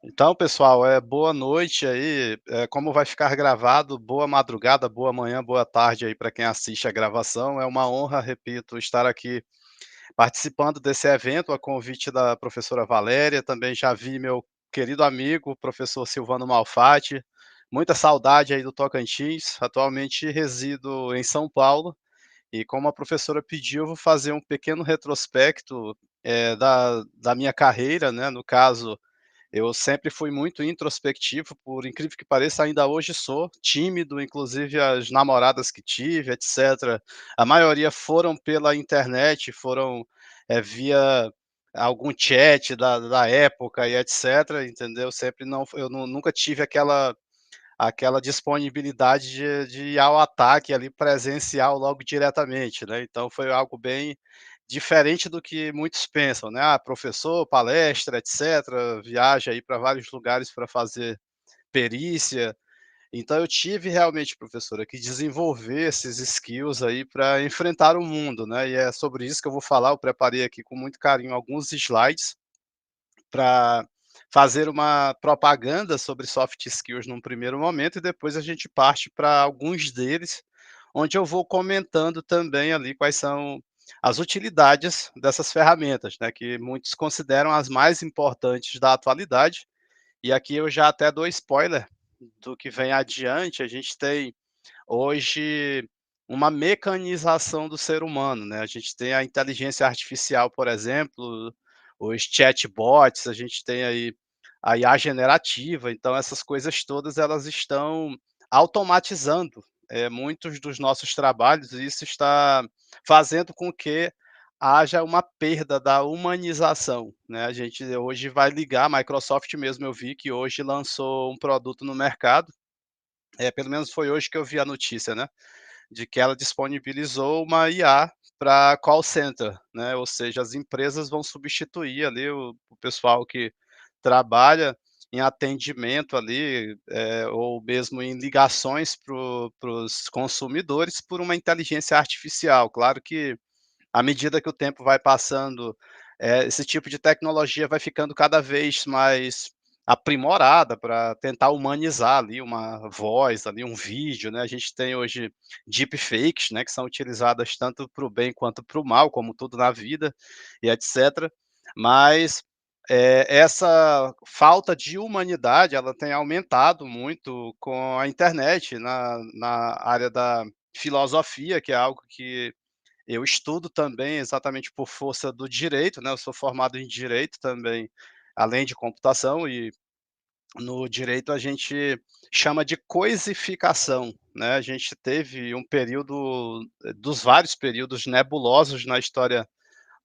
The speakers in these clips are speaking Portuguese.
Então, pessoal, boa noite aí. Como vai ficar gravado, boa madrugada, boa manhã, boa tarde aí para quem assiste a gravação. É uma honra, repito, estar aqui participando desse evento a convite da professora Valéria. Também já vi meu querido amigo, professor Silvano Malfatti. Muita saudade aí do Tocantins. Atualmente resido em São Paulo e como a professora pediu, eu vou fazer um pequeno retrospecto da minha carreira, né? No caso, eu sempre fui muito introspectivo, por incrível que pareça, ainda hoje sou tímido, inclusive as namoradas que tive, etc. A maioria foram pela internet, foram via algum chat da época e etc. Entendeu? Sempre não, nunca tive aquela disponibilidade de ir ao ataque ali presencial logo diretamente, né, então foi algo bem diferente do que muitos pensam, né, professor, palestra, etcétera, viaja aí para vários lugares para fazer perícia, então eu tive realmente, professora, que desenvolver esses skills aí para enfrentar o mundo, né, e é sobre isso que eu vou falar, eu preparei aqui com muito carinho alguns slides, para fazer uma propaganda sobre soft skills num primeiro momento e depois a gente parte para alguns deles, onde eu vou comentando também ali quais são as utilidades dessas ferramentas, né, que muitos consideram as mais importantes da atualidade. E aqui eu já até dou spoiler do que vem adiante, a gente tem hoje uma mecanização do ser humano, né, a gente tem a inteligência artificial, por exemplo, os chatbots, a gente tem aí a IA generativa, então essas coisas todas elas estão automatizando, muitos dos nossos trabalhos e isso está fazendo com que haja uma perda da humanização, né, a gente hoje vai ligar, a Microsoft mesmo eu vi que hoje lançou um produto no mercado, pelo menos foi hoje que eu vi a notícia, né, de que ela disponibilizou uma IA para call center, né, ou seja, as empresas vão substituir ali o pessoal que trabalha em atendimento ali, ou mesmo em ligações para os consumidores por uma inteligência artificial. Claro que à medida que o tempo vai passando, esse tipo de tecnologia vai ficando cada vez mais aprimorada para tentar humanizar ali uma voz, ali um vídeo, né. A gente tem hoje deepfakes, né, que são utilizadas tanto para o bem quanto para o mal, como tudo na vida e etcétera. Mas, essa falta de humanidade, ela tem aumentado muito com a internet na área da filosofia, que é algo que eu estudo também exatamente por força do direito, né, eu sou formado em direito também, além de computação e no direito a gente chama de coisificação, né, a gente teve um período dos vários períodos nebulosos na história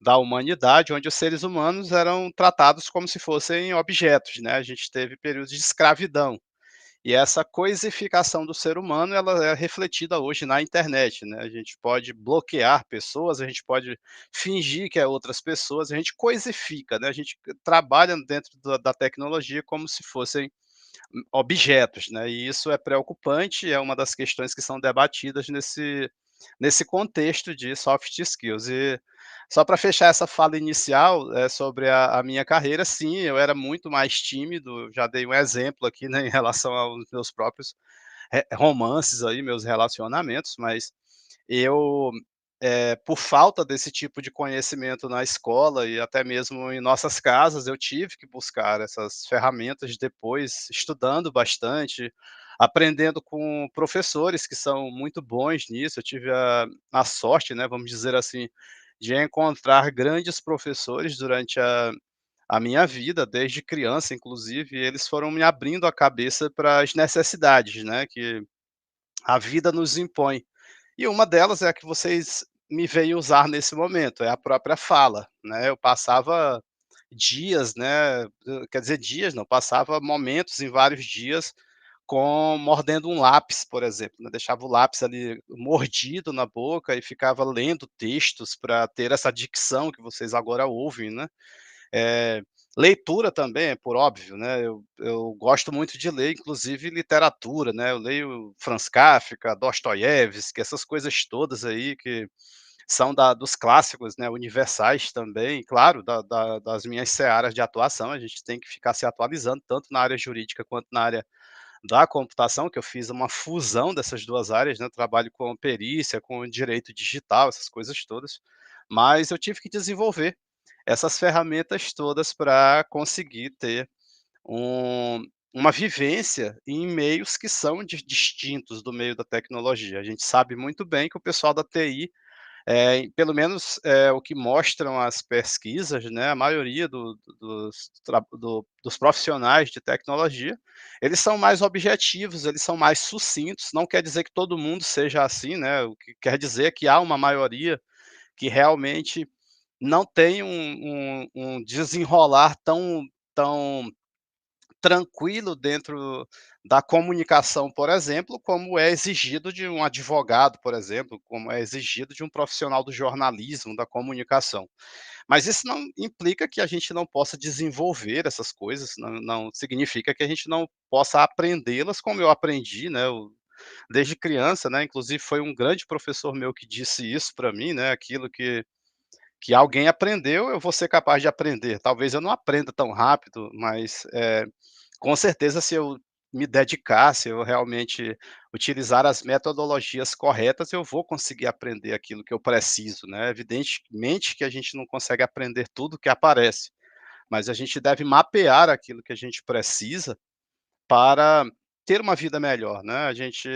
da humanidade, onde os seres humanos eram tratados como se fossem objetos, né, a gente teve períodos de escravidão. E essa coisificação do ser humano, ela é refletida hoje na internet, né, a gente pode bloquear pessoas, a gente pode fingir que é outras pessoas, a gente coisifica, né, a gente trabalha dentro da tecnologia como se fossem objetos, né, e isso é preocupante, é uma das questões que são debatidas nesse contexto de soft skills. E só para fechar essa fala inicial, sobre a minha carreira, sim, eu era muito mais tímido, já dei um exemplo aqui, né, em relação aos meus próprios romances aí, meus relacionamentos, mas eu, por falta desse tipo de conhecimento na escola e até mesmo em nossas casas, eu tive que buscar essas ferramentas depois, estudando bastante, aprendendo com professores que são muito bons nisso. Eu tive a sorte, né, vamos dizer assim, de encontrar grandes professores durante a minha vida, desde criança inclusive, e eles foram me abrindo a cabeça para as necessidades, né, que a vida nos impõe. E uma delas é a que vocês me veem usar nesse momento, é a própria fala, né. Eu passava dias, né, quer dizer dias não, passava momentos em vários dias com mordendo um lápis, por exemplo, né, deixava o lápis ali mordido na boca e ficava lendo textos para ter essa dicção que vocês agora ouvem, né. Eh, leitura também, é por óbvio, né, eu gosto muito de ler, inclusive literatura, né, eu leio Franz Kafka, Dostoiévski, essas coisas todas aí que são dos clássicos, né, universais também, claro, das minhas searas de atuação, a gente tem que ficar se atualizando, tanto na área jurídica quanto na área da computação, que eu fiz uma fusão dessas 2 áreas, né, trabalho com perícia, com direito digital, essas coisas todas, mas eu tive que desenvolver essas ferramentas todas para conseguir ter uma vivência em meios que são distintos do meio da tecnologia. A gente sabe muito bem que o pessoal da TI, pelo menos, o que mostram as pesquisas, né, a maioria dos profissionais de tecnologia, eles são mais objetivos, eles são mais sucintos, não quer dizer que todo mundo seja assim, né, o que quer dizer é que há uma maioria que realmente não tem um desenrolar tão tranquilo dentro da comunicação, por exemplo, como é exigido de um advogado, por exemplo, como é exigido de um profissional do jornalismo, da comunicação. Mas isso não implica que a gente não possa desenvolver essas coisas, não significa que a gente não possa aprendê-las como eu aprendi, né, desde criança, né, inclusive foi um grande professor meu que disse isso para mim, né, aquilo que alguém aprendeu, eu vou ser capaz de aprender. Talvez eu não aprenda tão rápido, mas, com certeza, se eu me dedicar, se eu realmente utilizar as metodologias corretas, eu vou conseguir aprender aquilo que eu preciso, né. Evidentemente que a gente não consegue aprender tudo que aparece, mas a gente deve mapear aquilo que a gente precisa para ter uma vida melhor, né. A gente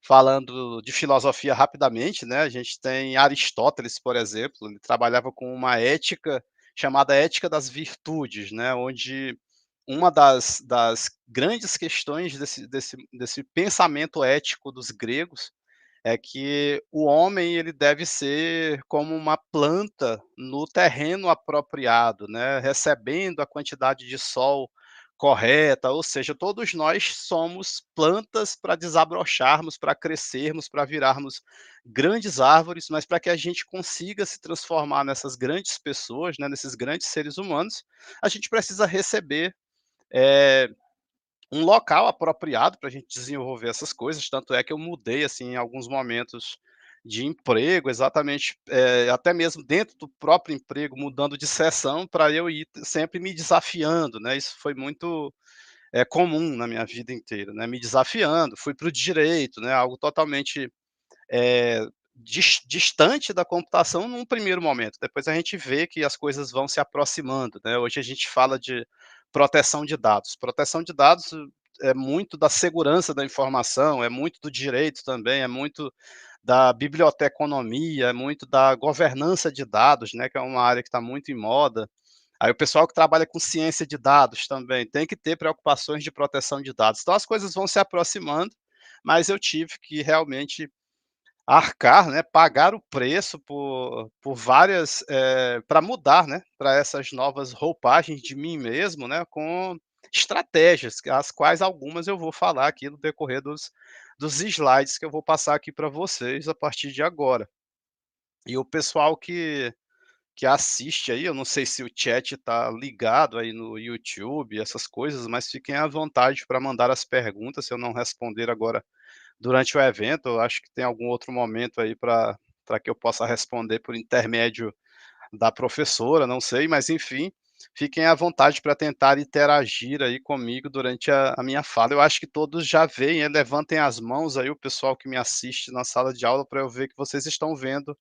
falando de filosofia rapidamente, né, a gente tem Aristóteles, por exemplo, ele trabalhava com uma ética chamada ética das virtudes, né, onde uma das grandes questões desse pensamento ético dos gregos é que o homem ele deve ser como uma planta no terreno apropriado, né, recebendo a quantidade de sol correta, ou seja, todos nós somos plantas para desabrocharmos, para crescermos, para virarmos grandes árvores, mas para que a gente consiga se transformar nessas grandes pessoas, né, nesses grandes seres humanos, a gente precisa receber, eh, um local apropriado para a gente desenvolver essas coisas, tanto é que eu mudei, assim, em alguns momentos de emprego, exatamente, até mesmo dentro do próprio emprego, mudando de seção para eu ir sempre me desafiando, né, isso foi muito, comum na minha vida inteira, né, me desafiando, fui para o direito, né, algo totalmente distante da computação num primeiro momento, depois a gente vê que as coisas vão se aproximando, né. Hoje a gente fala de proteção de dados é muito da segurança da informação, é muito do direito também, é muito da biblioteconomia, é muito da governança de dados, né, que é uma área que está muito em moda. Aí o pessoal que trabalha com ciência de dados também tem que ter preocupações de proteção de dados. Então as coisas vão se aproximando, mas eu tive que realmente arcar, né, pagar o preço por várias, para mudar, né, para essas novas roupagens de mim mesmo, né, com estratégias, as quais algumas eu vou falar aqui no decorrer dos slides que eu vou passar aqui para vocês a partir de agora. E o pessoal que assiste aí, eu não sei se o chat está ligado aí no YouTube, essas coisas, mas fiquem à vontade para mandar as perguntas, se eu não responder agora durante o evento, eu acho que tem algum outro momento aí para que eu possa responder por intermédio da professora, não sei, mas enfim, fiquem à vontade para tentar interagir aí comigo durante a minha fala. Eu acho que todos já veem, levantem as mãos aí, o pessoal que me assiste na sala de aula, para eu ver que vocês estão vendo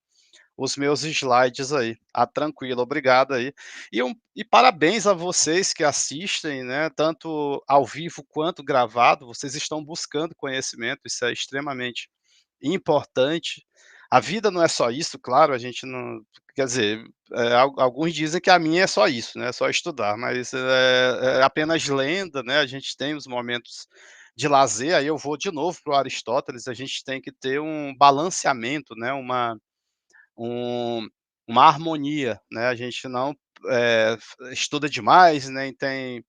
os meus slides aí. Ah, tranquilo, obrigado aí. E parabéns a vocês que assistem, né, tanto ao vivo quanto gravado, vocês estão buscando conhecimento, isso é extremamente importante. A vida não é só isso, claro, a gente não quer dizer, alguns dizem que a minha é só isso, né, é só estudar, mas é apenas lenda, né, a gente tem os momentos de lazer, aí eu vou de novo para o Aristóteles, a gente tem que ter um balanceamento, né, um uma harmonia, né, a gente não, estuda demais, nem tem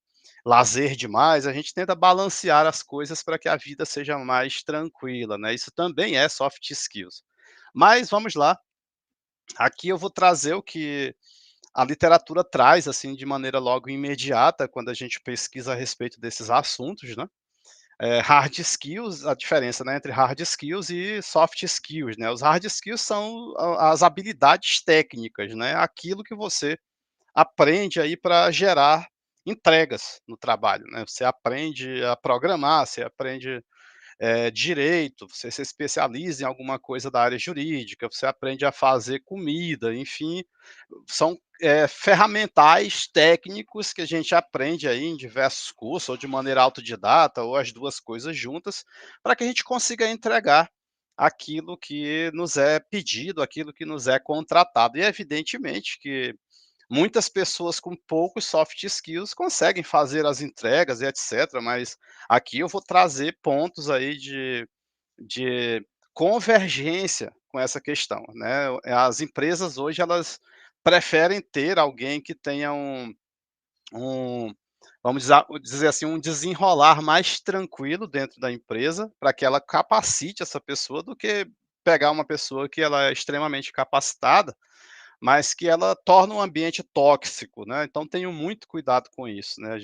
lazer demais, a gente tenta balancear as coisas para que a vida seja mais tranquila, né, isso também é soft skills. Mas vamos lá, aqui eu vou trazer o que a literatura traz, assim, de maneira logo imediata, quando a gente pesquisa a respeito desses assuntos, né. hard skills, a diferença, né, entre hard skills e soft skills, né. Os hard skills são as habilidades técnicas, né, aquilo que você aprende aí para gerar entregas no trabalho, né. Você aprende a programar, você aprende direito, você se especializa em alguma coisa da área jurídica, você aprende a fazer comida, enfim, são, ferramentais técnicos que a gente aprende aí em diversos cursos, ou de maneira autodidata, ou as 2 coisas juntas, para que a gente consiga entregar aquilo que nos é pedido, aquilo que nos é contratado. E evidentemente que muitas pessoas com poucos soft skills conseguem fazer as entregas e etcétera, mas aqui eu vou trazer pontos aí de convergência com essa questão, né. As empresas hoje elas preferem ter alguém que tenha um vamos dizer assim, um desenrolar mais tranquilo dentro da empresa, para que ela capacite essa pessoa, do que pegar uma pessoa que ela é extremamente capacitada, mas que ela torna um ambiente tóxico, né, então tenho muito cuidado com isso, né,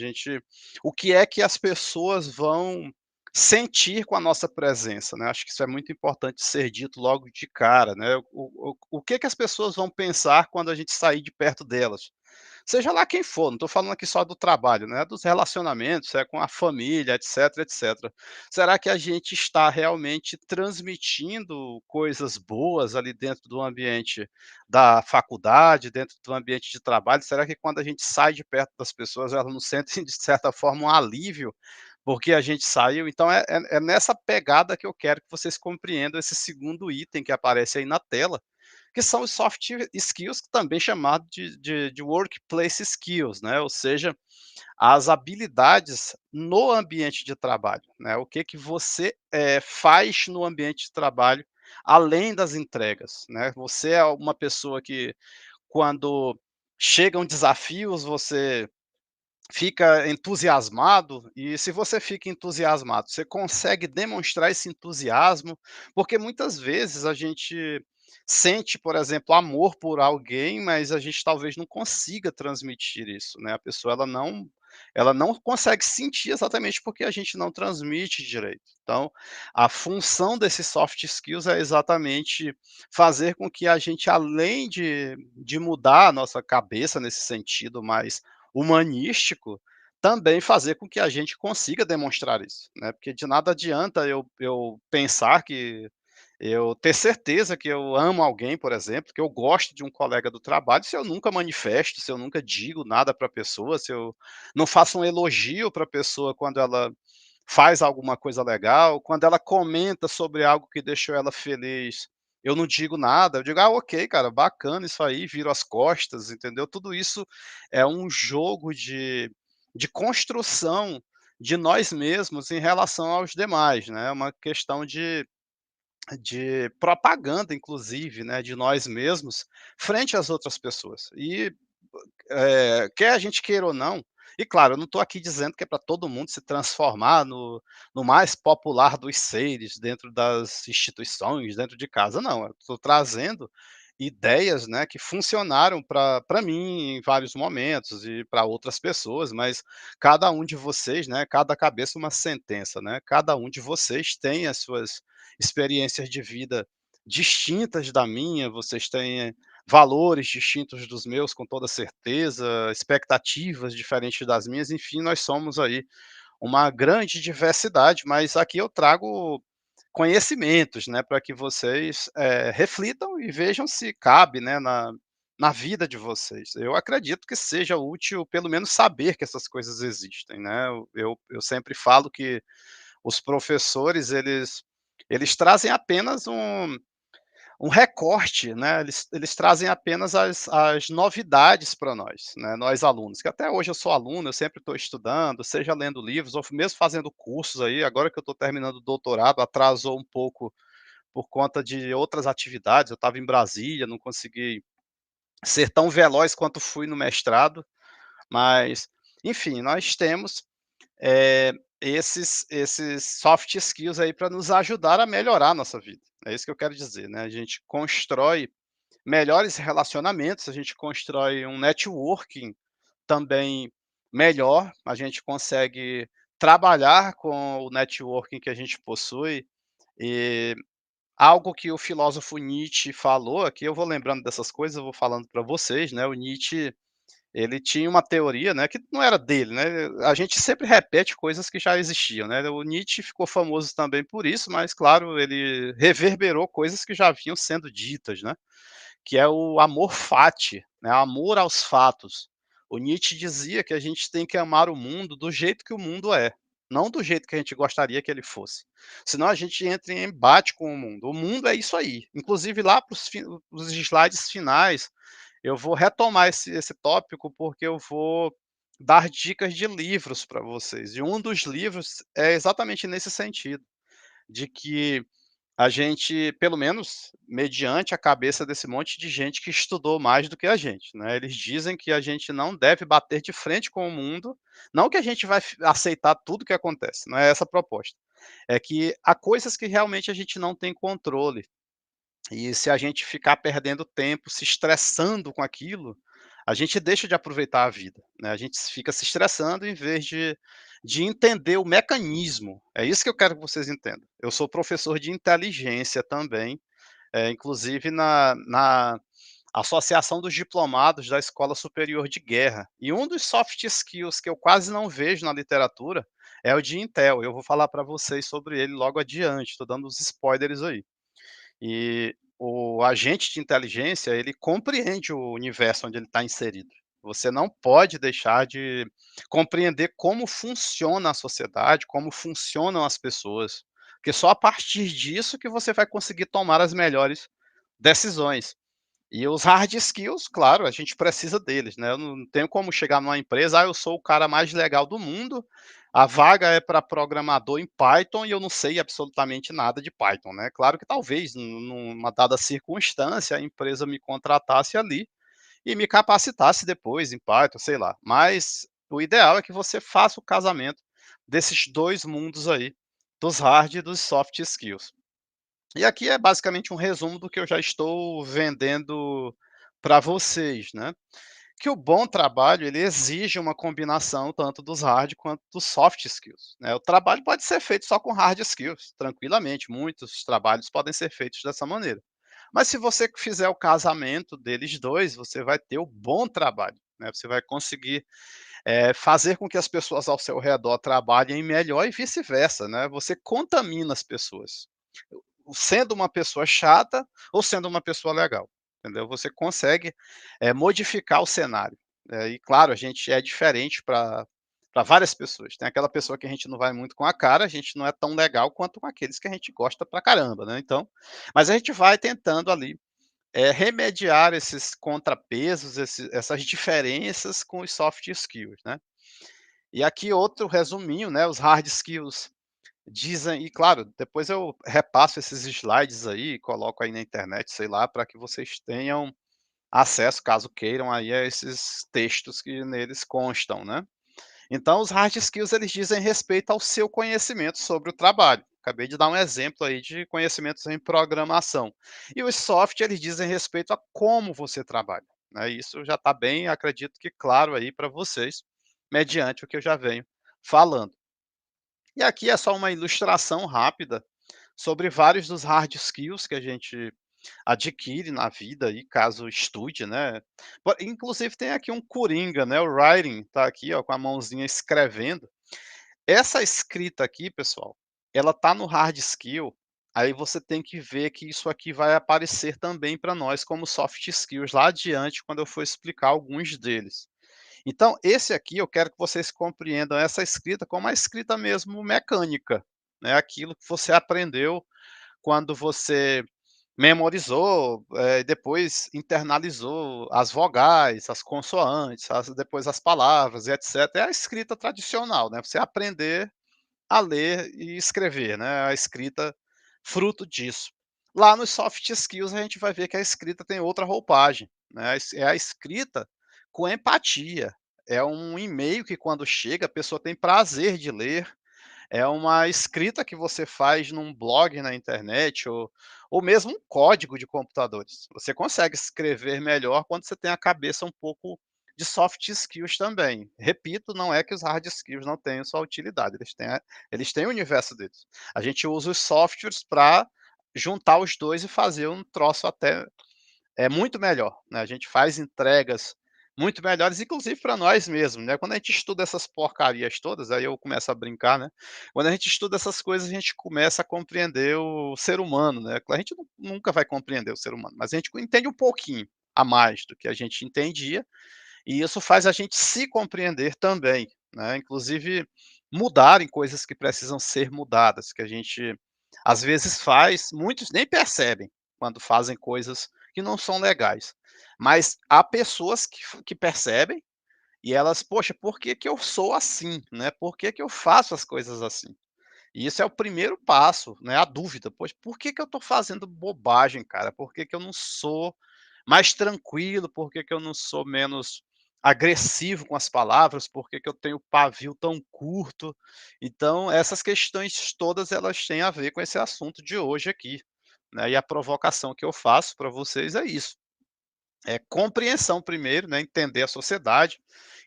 o que é que as pessoas vão sentir com a nossa presença, né, acho que isso é muito importante ser dito logo de cara, né, o que que as pessoas vão pensar quando a gente sair de perto delas? Seja lá quem for, não estou falando aqui só do trabalho, né, dos relacionamentos, com a família, etc, etc. Será que a gente está realmente transmitindo coisas boas ali dentro do ambiente da faculdade, dentro do ambiente de trabalho? Será que quando a gente sai de perto das pessoas, elas não sentem de certa forma um alívio, porque a gente saiu? Então é nessa pegada que eu quero que vocês compreendam esse segundo item que aparece aí na tela, que são os soft skills, também chamado de workplace skills, né, ou seja, as habilidades no ambiente de trabalho, né, o que que você, faz no ambiente de trabalho, além das entregas, né. Você é uma pessoa que, quando chegam desafios, você fica entusiasmado, e se você fica entusiasmado, você consegue demonstrar esse entusiasmo, porque muitas vezes a gente sente, por exemplo, amor por alguém, mas a gente talvez não consiga transmitir isso, né, a pessoa ela não consegue sentir, exatamente porque a gente não transmite direito. Então, a função desses soft skills é exatamente fazer com que a gente, além de mudar a nossa cabeça nesse sentido mais humanístico, também fazer com que a gente consiga demonstrar isso, né, porque de nada adianta eu pensar que eu ter certeza que eu amo alguém, por exemplo, que eu gosto de um colega do trabalho, se eu nunca manifesto, se eu nunca digo nada para a pessoa, se eu não faço um elogio para a pessoa quando ela faz alguma coisa legal, quando ela comenta sobre algo que deixou ela feliz, eu não digo nada, eu digo: "Ah, ok, cara, bacana isso aí", viro as costas, entendeu? Tudo isso é um jogo de construção de nós mesmos em relação aos demais, né, é uma questão de propaganda, inclusive, né, de nós mesmos frente às outras pessoas. E, quer a gente queira ou não, e claro, eu não estou aqui dizendo que é para todo mundo se transformar no mais popular dos seres dentro das instituições, dentro de casa, não, eu estou trazendo ideias, né, que funcionaram para mim em vários momentos e para outras pessoas, mas cada um de vocês, né, cada cabeça uma sentença, né, cada um de vocês tem as suas experiências de vida distintas da minha, vocês têm valores distintos dos meus, com toda certeza, expectativas diferentes das minhas, enfim, nós somos aí uma grande diversidade, mas aqui eu trago conhecimentos, né, para que vocês, reflitam e vejam se cabe, né, na vida de vocês. Eu acredito que seja útil pelo menos saber que essas coisas existem, né. Eu sempre falo que os professores eles trazem apenas um recorte, né, eles trazem apenas as novidades para nós, né, nós alunos, que até hoje eu sou aluno, eu sempre estou estudando, seja lendo livros ou mesmo fazendo cursos aí, agora que eu estou terminando o doutorado, atrasou um pouco por conta de outras atividades, eu estava em Brasília, não consegui ser tão veloz quanto fui no mestrado, mas, enfim, nós temos, esses soft skills aí para nos ajudar a melhorar a nossa vida. É isso que eu quero dizer, né, a gente constrói melhores relacionamentos, a gente constrói um networking também melhor, a gente consegue trabalhar com o networking que a gente possui, e algo que o filósofo Nietzsche falou, aqui eu vou lembrando dessas coisas, eu vou falando para vocês, né, o Nietzsche, ele tinha uma teoria, né, que não era dele, né, a gente sempre repete coisas que já existiam, né, o Nietzsche ficou famoso também por isso, mas claro, ele reverberou coisas que já vinham sendo ditas, né, que é o amor fati, né, amor aos fatos. O Nietzsche dizia que a gente tem que amar o mundo do jeito que o mundo é, não do jeito que a gente gostaria que ele fosse. Senão a gente entra em embate com o mundo. O mundo é isso aí. Inclusive lá para os slides finais, eu vou retomar esse tópico, porque eu vou dar dicas de livros para vocês. E um dos livros é exatamente nesse sentido, de que a gente, pelo menos mediante a cabeça desse monte de gente que estudou mais do que a gente, né, eles dizem que a gente não deve bater de frente com o mundo, não que a gente vai aceitar tudo que acontece, não é essa a proposta. É que há coisas que realmente a gente não tem controle, e se a gente ficar perdendo tempo se estressando com aquilo, a gente deixa de aproveitar a vida, né, a gente fica se estressando em vez de entender o mecanismo. É isso que eu quero que vocês entendam. Eu sou professor de inteligência também, inclusive na Associação dos Diplomados da Escola Superior de Guerra. E um dos soft skills que eu quase não vejo na literatura é o de Intel. Eu vou falar para vocês sobre ele logo adiante, estou dando os spoilers aí. E o agente de inteligência, ele compreende o universo onde ele está inserido. Você não pode deixar de compreender como funciona a sociedade, como funcionam as pessoas, porque só a partir disso que você vai conseguir tomar as melhores decisões. E os hard skills, claro, a gente precisa deles, né, eu não tenho como chegar numa empresa: "Ah, eu sou o cara mais legal do mundo, a vaga é para programador em Python e eu não sei absolutamente nada de Python", né. Claro que talvez numa dada circunstância a empresa me contratasse ali e me capacitasse depois em Python, sei lá, mas o ideal é que você faça o casamento desses 2 mundos aí, dos hard e dos soft skills. E aqui é basicamente um resumo do que eu já estou vendendo para vocês, né. Que o bom trabalho, ele exige uma combinação tanto dos hard quanto dos soft skills, né. O trabalho pode ser feito só com hard skills, tranquilamente, muitos trabalhos podem ser feitos dessa maneira. Mas se você fizer o casamento deles 2, você vai ter o bom trabalho, né, você vai conseguir, fazer com que as pessoas ao seu redor trabalhem melhor e vice-versa, né, você contamina as pessoas sendo uma pessoa chata ou sendo uma pessoa legal, entendeu? Você consegue, modificar o cenário. E claro, a gente é diferente para várias pessoas. Tem aquela pessoa que a gente não vai muito com a cara, a gente não é tão legal quanto com aqueles que a gente gosta pra caramba, né, então mas a gente vai tentando ali, remediar esses contrapesos, essas diferenças com os soft skills, né. E aqui outro resuminho, né, os hard skills dizem e claro, depois eu repasso esses slides aí, coloco aí na internet, sei lá, para que vocês tenham acesso, caso queiram, aí a esses textos que neles constam, né. Então os hard skills eles dizem respeito ao seu conhecimento sobre o trabalho. Acabei de dar um exemplo aí de conhecimentos em programação. E os soft eles dizem respeito a como você trabalha, né, isso já está bem, acredito que claro aí para vocês, mediante o que eu já venho falando. E aqui é só uma ilustração rápida sobre vários dos hard skills que a gente adquire na vida aí, caso estude, né. Inclusive tem aqui um coringa, né, o writing, tá aqui, ó, com a mãozinha escrevendo. Essa escrita aqui, pessoal, ela tá no hard skill, aí você tem que ver que isso aqui vai aparecer também para nós como soft skills lá adiante, quando eu for explicar alguns deles. Então, esse aqui eu quero que vocês compreendam essa escrita como uma escrita mesmo mecânica, né, aquilo que você aprendeu quando você memorizou, depois internalizou as vogais, as consoantes, depois as palavras e etcétera. É a escrita tradicional, né, você aprender a ler e escrever, né, a escrita fruto disso. Lá nos soft skills a gente vai ver que a escrita tem outra roupagem, né, é a escrita com empatia, é um e-mail que quando chega a pessoa tem prazer de ler, é uma escrita que você faz num blog na internet ou mesmo um código de computadores. Você consegue escrever melhor quando você tem a cabeça um pouco de soft skills também. Repito, não é que os hard skills não tenham sua utilidade, eles têm o universo deles. A gente usa os softwares para juntar os 2 e fazer um troço até muito melhor, né, a gente faz entregas muito melhores, inclusive para nós mesmos, né, quando a gente estuda essas porcarias todas, aí eu começo a brincar, né, quando a gente estuda essas coisas, a gente começa a compreender o ser humano, né, a gente nunca vai compreender o ser humano, mas a gente entende um pouquinho a mais do que a gente entendia, e isso faz a gente se compreender também, né, inclusive mudar em coisas que precisam ser mudadas, que a gente às vezes faz, muitos nem percebem quando fazem coisas que não são legais, mas há pessoas que percebem e elas: "Poxa, por que que eu sou assim, né, por que que eu faço as coisas assim?". E isso é o primeiro passo, né, a dúvida: "Poxa, por que que eu estou fazendo bobagem, cara? Por que que eu não sou mais tranquilo? Por que que eu não sou menos agressivo com as palavras? Por que que eu tenho pavio tão curto?". Então, essas questões todas, elas têm a ver com esse assunto de hoje aqui, né, e a provocação que eu faço para vocês é isso. É compreensão primeiro, né, entender a sociedade,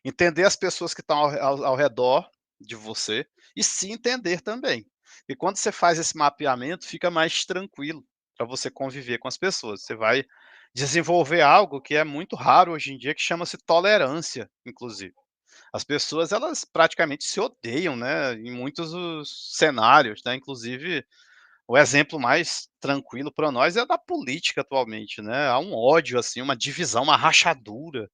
entender as pessoas que estão ao redor de você e se entender também. E quando você faz esse mapeamento, fica mais tranquilo para você conviver com as pessoas. Você vai desenvolver algo que é muito raro hoje em dia, que chama-se tolerância, inclusive. As pessoas, elas praticamente se odeiam, né, em muitos os cenários, né, inclusive o exemplo mais tranquilo para nós é da política atualmente, né, há um ódio, assim, uma divisão, uma rachadura,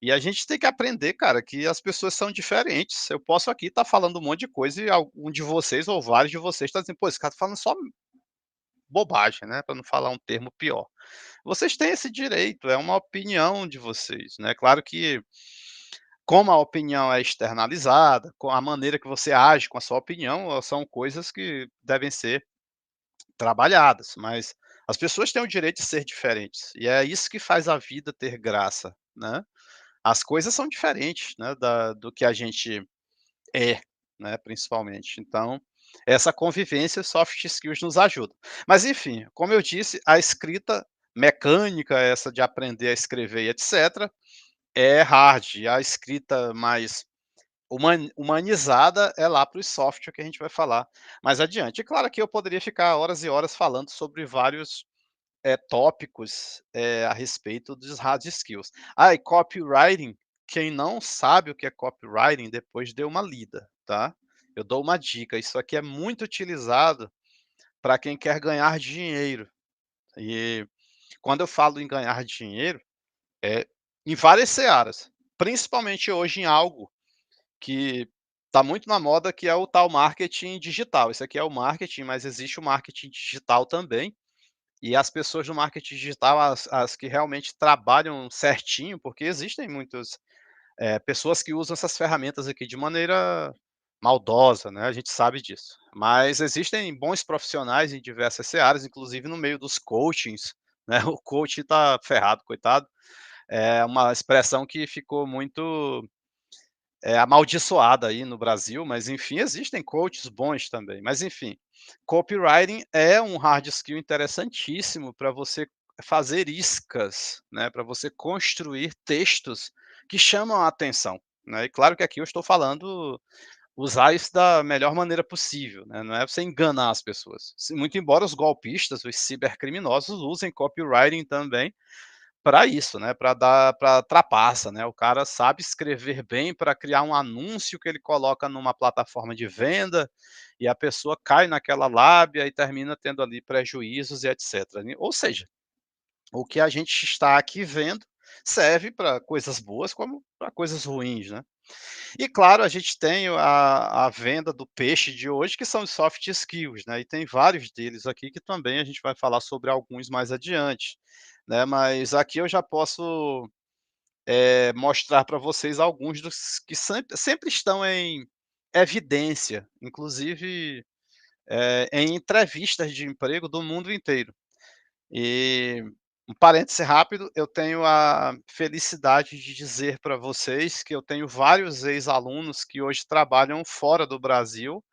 e a gente tem que aprender, cara, que as pessoas são diferentes. Eu posso aqui estar falando um monte de coisa e algum de vocês ou vários de vocês está dizendo: "Pô, esse cara tá falando só bobagem", né, para não falar um termo pior. Vocês têm esse direito, é uma opinião de vocês, né, claro que como a opinião é externalizada, com a maneira que você age com a sua opinião, são coisas que devem ser trabalhadas, mas as pessoas têm o direito de ser diferentes, e é isso que faz a vida ter graça, né. As coisas são diferentes, né, do que a gente é, né, principalmente. Então, essa convivência, soft skills nos ajuda. Mas enfim, como eu disse, a escrita mecânica, essa de aprender a escrever e etcétera, é hard, e a escrita mais humanizada é lá para os software que a gente vai falar mais adiante. E claro que eu poderia ficar horas e horas falando sobre vários, tópicos, a respeito dos hard skills. Ah, e copywriting, quem não sabe o que é copywriting, depois dê uma lida, tá. Eu dou uma dica, isso aqui é muito utilizado para quem quer ganhar dinheiro. E quando eu falo em ganhar dinheiro, é em várias searas, principalmente hoje em algo que está muito na moda, que é o tal marketing digital. Isso aqui é o marketing, mas existe o marketing digital também, e as pessoas do marketing digital, as que realmente trabalham certinho, porque existem muitas, pessoas que usam essas ferramentas aqui de maneira maldosa, né, a gente sabe disso. Mas existem bons profissionais em diversas searas, inclusive no meio dos coachings, né, o coach está ferrado, coitado. É uma expressão que ficou muito amaldiçoada aí no Brasil, mas enfim, existem coaches bons também. Mas enfim, copywriting é um hard skill interessantíssimo para você fazer iscas, né, para você construir textos que chamam a atenção, né. E claro que aqui eu estou falando usar isso da melhor maneira possível, né, não é você enganar as pessoas. Muito embora os golpistas, os cibercriminosos usem copywriting também, para isso, né, para trapaça, né, o cara sabe escrever bem para criar um anúncio que ele coloca numa plataforma de venda, e a pessoa cai naquela lábia e termina tendo ali prejuízos e etcétera, né. Ou seja, o que a gente está aqui vendo serve para coisas boas como para coisas ruins, né. E claro, a gente tem a venda do peixe de hoje, que são os soft skills, né, e tem vários deles aqui que também a gente vai falar sobre alguns mais adiante, né, mas aqui eu já posso, mostrar para vocês alguns dos que sempre estão em evidência, inclusive, em entrevistas de emprego do mundo inteiro. E, um parêntese rápido, eu tenho a felicidade de dizer para vocês que eu tenho vários ex-alunos que hoje trabalham fora do Brasil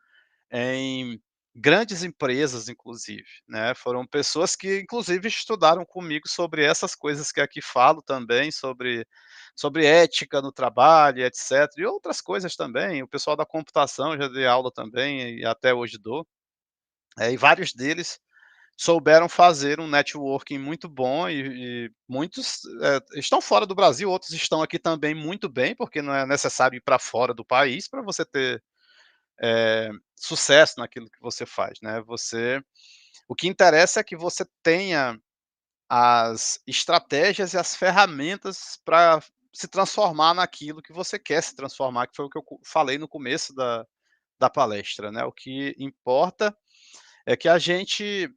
em grandes empresas inclusive, né, foram pessoas que inclusive estudaram comigo sobre essas coisas que aqui falo também, sobre ética no trabalho e etcétera, e outras coisas também, o pessoal da computação eu já dei aula também e até hoje dou, e vários deles souberam fazer um networking muito bom e muitos, estão fora do Brasil, outros estão aqui também muito bem, porque não é necessário ir para fora do país para você ter, sucesso naquilo que você faz, né. O que interessa é que você tenha as estratégias e as ferramentas para se transformar naquilo que você quer se transformar, que foi o que eu falei no começo da palestra, né. O que importa é que a gente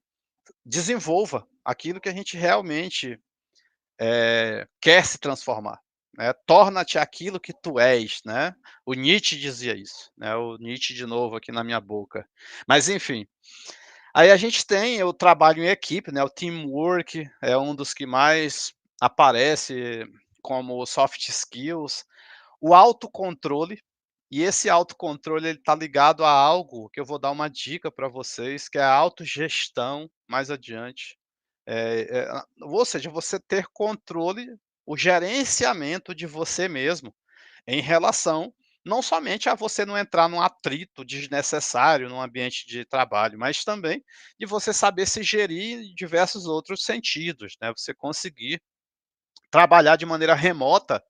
desenvolva aquilo que a gente realmente, quer se transformar, né. "Torna-te aquilo que tu és", né. O Nietzsche dizia isso, né, o Nietzsche de novo aqui na minha boca. Mas enfim, aí a gente tem o trabalho em equipe, né, o teamwork é um dos que mais aparece como soft skills, o autocontrole, e esse autocontrole ele tá ligado a algo que eu vou dar uma dica para vocês, que é a autogestão mais adiante. Ou seja, você ter controle, o gerenciamento de você mesmo, em relação não somente a você não entrar num atrito desnecessário no ambiente de trabalho, mas também de você saber se gerir em diversos outros sentidos, né, você conseguir trabalhar de maneira remota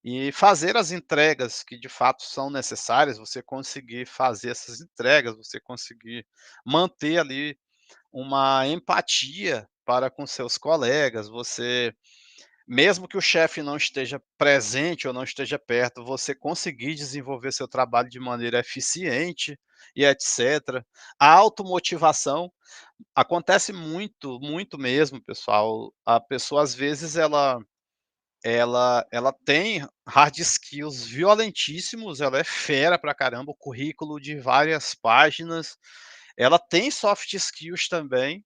e fazer as entregas que de fato são necessárias, você conseguir fazer essas entregas, você conseguir manter ali uma empatia para com seus colegas, você mesmo que o chefe não esteja presente ou não esteja perto, você conseguir desenvolver seu trabalho de maneira eficiente e etcétera. A automotivação acontece muito, muito mesmo, pessoal. A pessoa às vezes ela tem hard skills violentíssimos, ela é fera pra caramba, o currículo de várias páginas, ela tem soft skills também,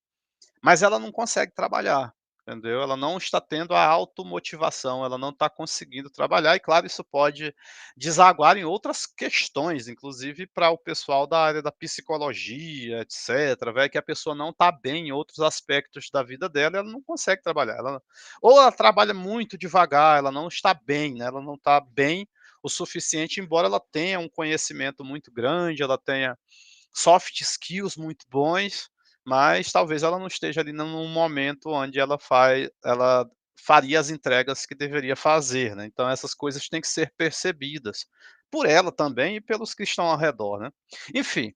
mas ela não consegue trabalhar, entendeu? Ela não está tendo a automotivação, ela não está conseguindo trabalhar e claro, isso pode desaguar em outras questões, inclusive para o pessoal da área da psicologia, etcétera, vai que a pessoa não está bem em outros aspectos da vida dela, ela não consegue trabalhar, ou ela trabalha muito devagar, ela não está bem, né, ela não está bem o suficiente, embora ela tenha um conhecimento muito grande, ela tenha soft skills muito bons, mas talvez ela não esteja ali num momento onde ela faria as entregas que deveria fazer, né, então essas coisas têm que ser percebidas, por ela também e pelos que estão ao redor, né. Enfim,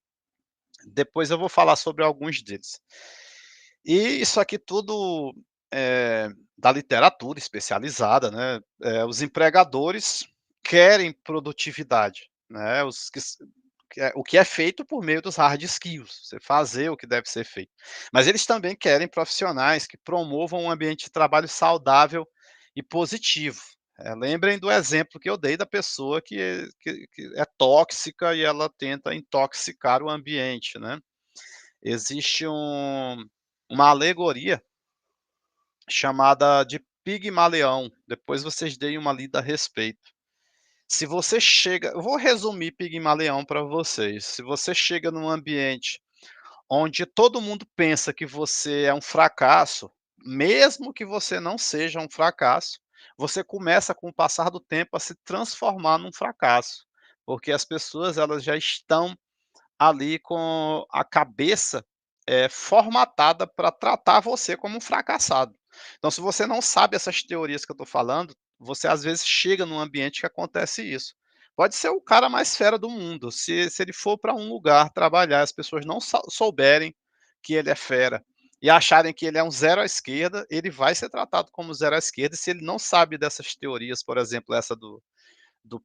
depois eu vou falar sobre alguns deles. E isso aqui tudo, da literatura especializada, né, os empregadores querem produtividade, né, os o que é feito por meio dos hard skills, você fazer o que deve ser feito. Mas eles também querem profissionais que promovam um ambiente de trabalho saudável e positivo. Lembrem do exemplo que eu dei da pessoa que é tóxica e ela tenta intoxicar o ambiente, né. Existe uma alegoria chamada de Pigmalião, depois vocês deem uma lida a respeito. Se você chega eu vou resumir Pigmalião para vocês. Se você chega num ambiente onde todo mundo pensa que você é um fracasso, mesmo que você não seja um fracasso, você começa com o passar do tempo a se transformar num fracasso, porque as pessoas elas já estão ali com a cabeça, formatada para tratar você como um fracassado. Então se você não sabe essas teorias que eu estou falando, você às vezes chega num ambiente que acontece isso. Pode ser o cara mais fera do mundo, se ele for para um lugar trabalhar, as pessoas não souberem que ele é fera, e acharem que ele é um zero à esquerda, ele vai ser tratado como zero à esquerda, e se ele não sabe dessas teorias, por exemplo, essa do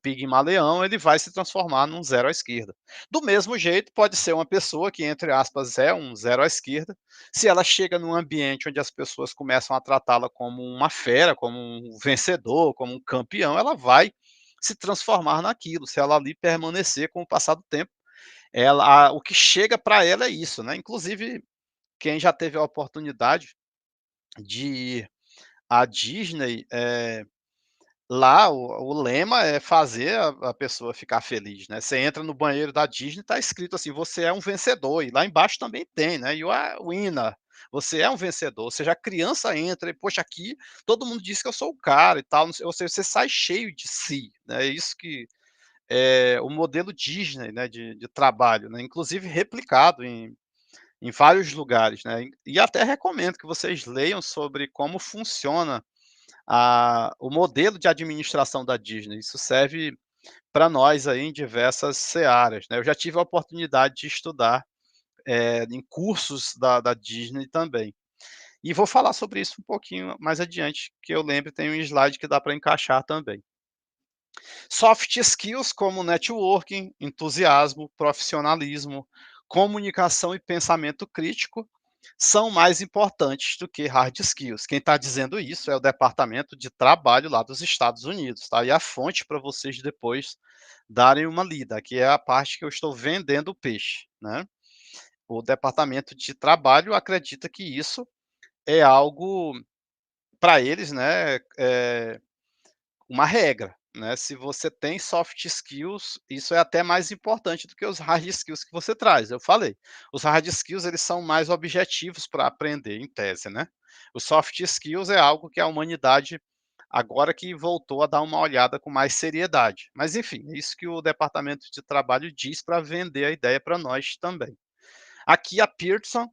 Pigmaleão, ele vai se transformar num zero à esquerda. Do mesmo jeito, pode ser uma pessoa que, entre aspas, é um zero à esquerda, se ela chega num ambiente onde as pessoas começam a tratá-la como uma fera, como um vencedor, como um campeão, ela vai se transformar naquilo, se ela ali permanecer com o passar do tempo. O que chega para ela é isso, né? Inclusive, quem já teve a oportunidade de ir à Disney, Lá o lema é fazer a pessoa ficar feliz, né. Você entra no banheiro da Disney, tá escrito assim: "Você é um vencedor", e lá embaixo também tem, né, "You are a winner", você é um vencedor, ou seja, a criança entra e: "Poxa, aqui todo mundo diz que eu sou o cara e tal", não sei, ou seja, você sai cheio de si, né, é isso que é o modelo Disney, né, de trabalho, né, inclusive replicado em vários lugares, né, e até recomendo que vocês leiam sobre como funciona o modelo de administração da Disney. Isso serve para nós aí em diversas searas, né. Eu já tive a oportunidade de estudar, em cursos da Disney também. E vou falar sobre isso um pouquinho mais adiante, que eu lembro, tem um slide que dá para encaixar também. Soft skills como networking, entusiasmo, profissionalismo, comunicação e pensamento crítico são mais importantes do que hard skills. Quem está dizendo isso é o Departamento de Trabalho lá dos Estados Unidos, tá? E a fonte para vocês depois darem uma lida, que é a parte que eu estou vendendo o peixe, né? O Departamento de Trabalho acredita que isso é algo para eles, né? Uma regra, né, se você tem soft skills, isso é até mais importante do que os hard skills que você traz, eu falei. Os hard skills, eles são mais objetivos para aprender, em tese, né. Os soft skills é algo que a humanidade agora que voltou a dar uma olhada com mais seriedade. Mas enfim, é isso que o departamento de trabalho diz para vender a ideia para nós também. Aqui a Pearson,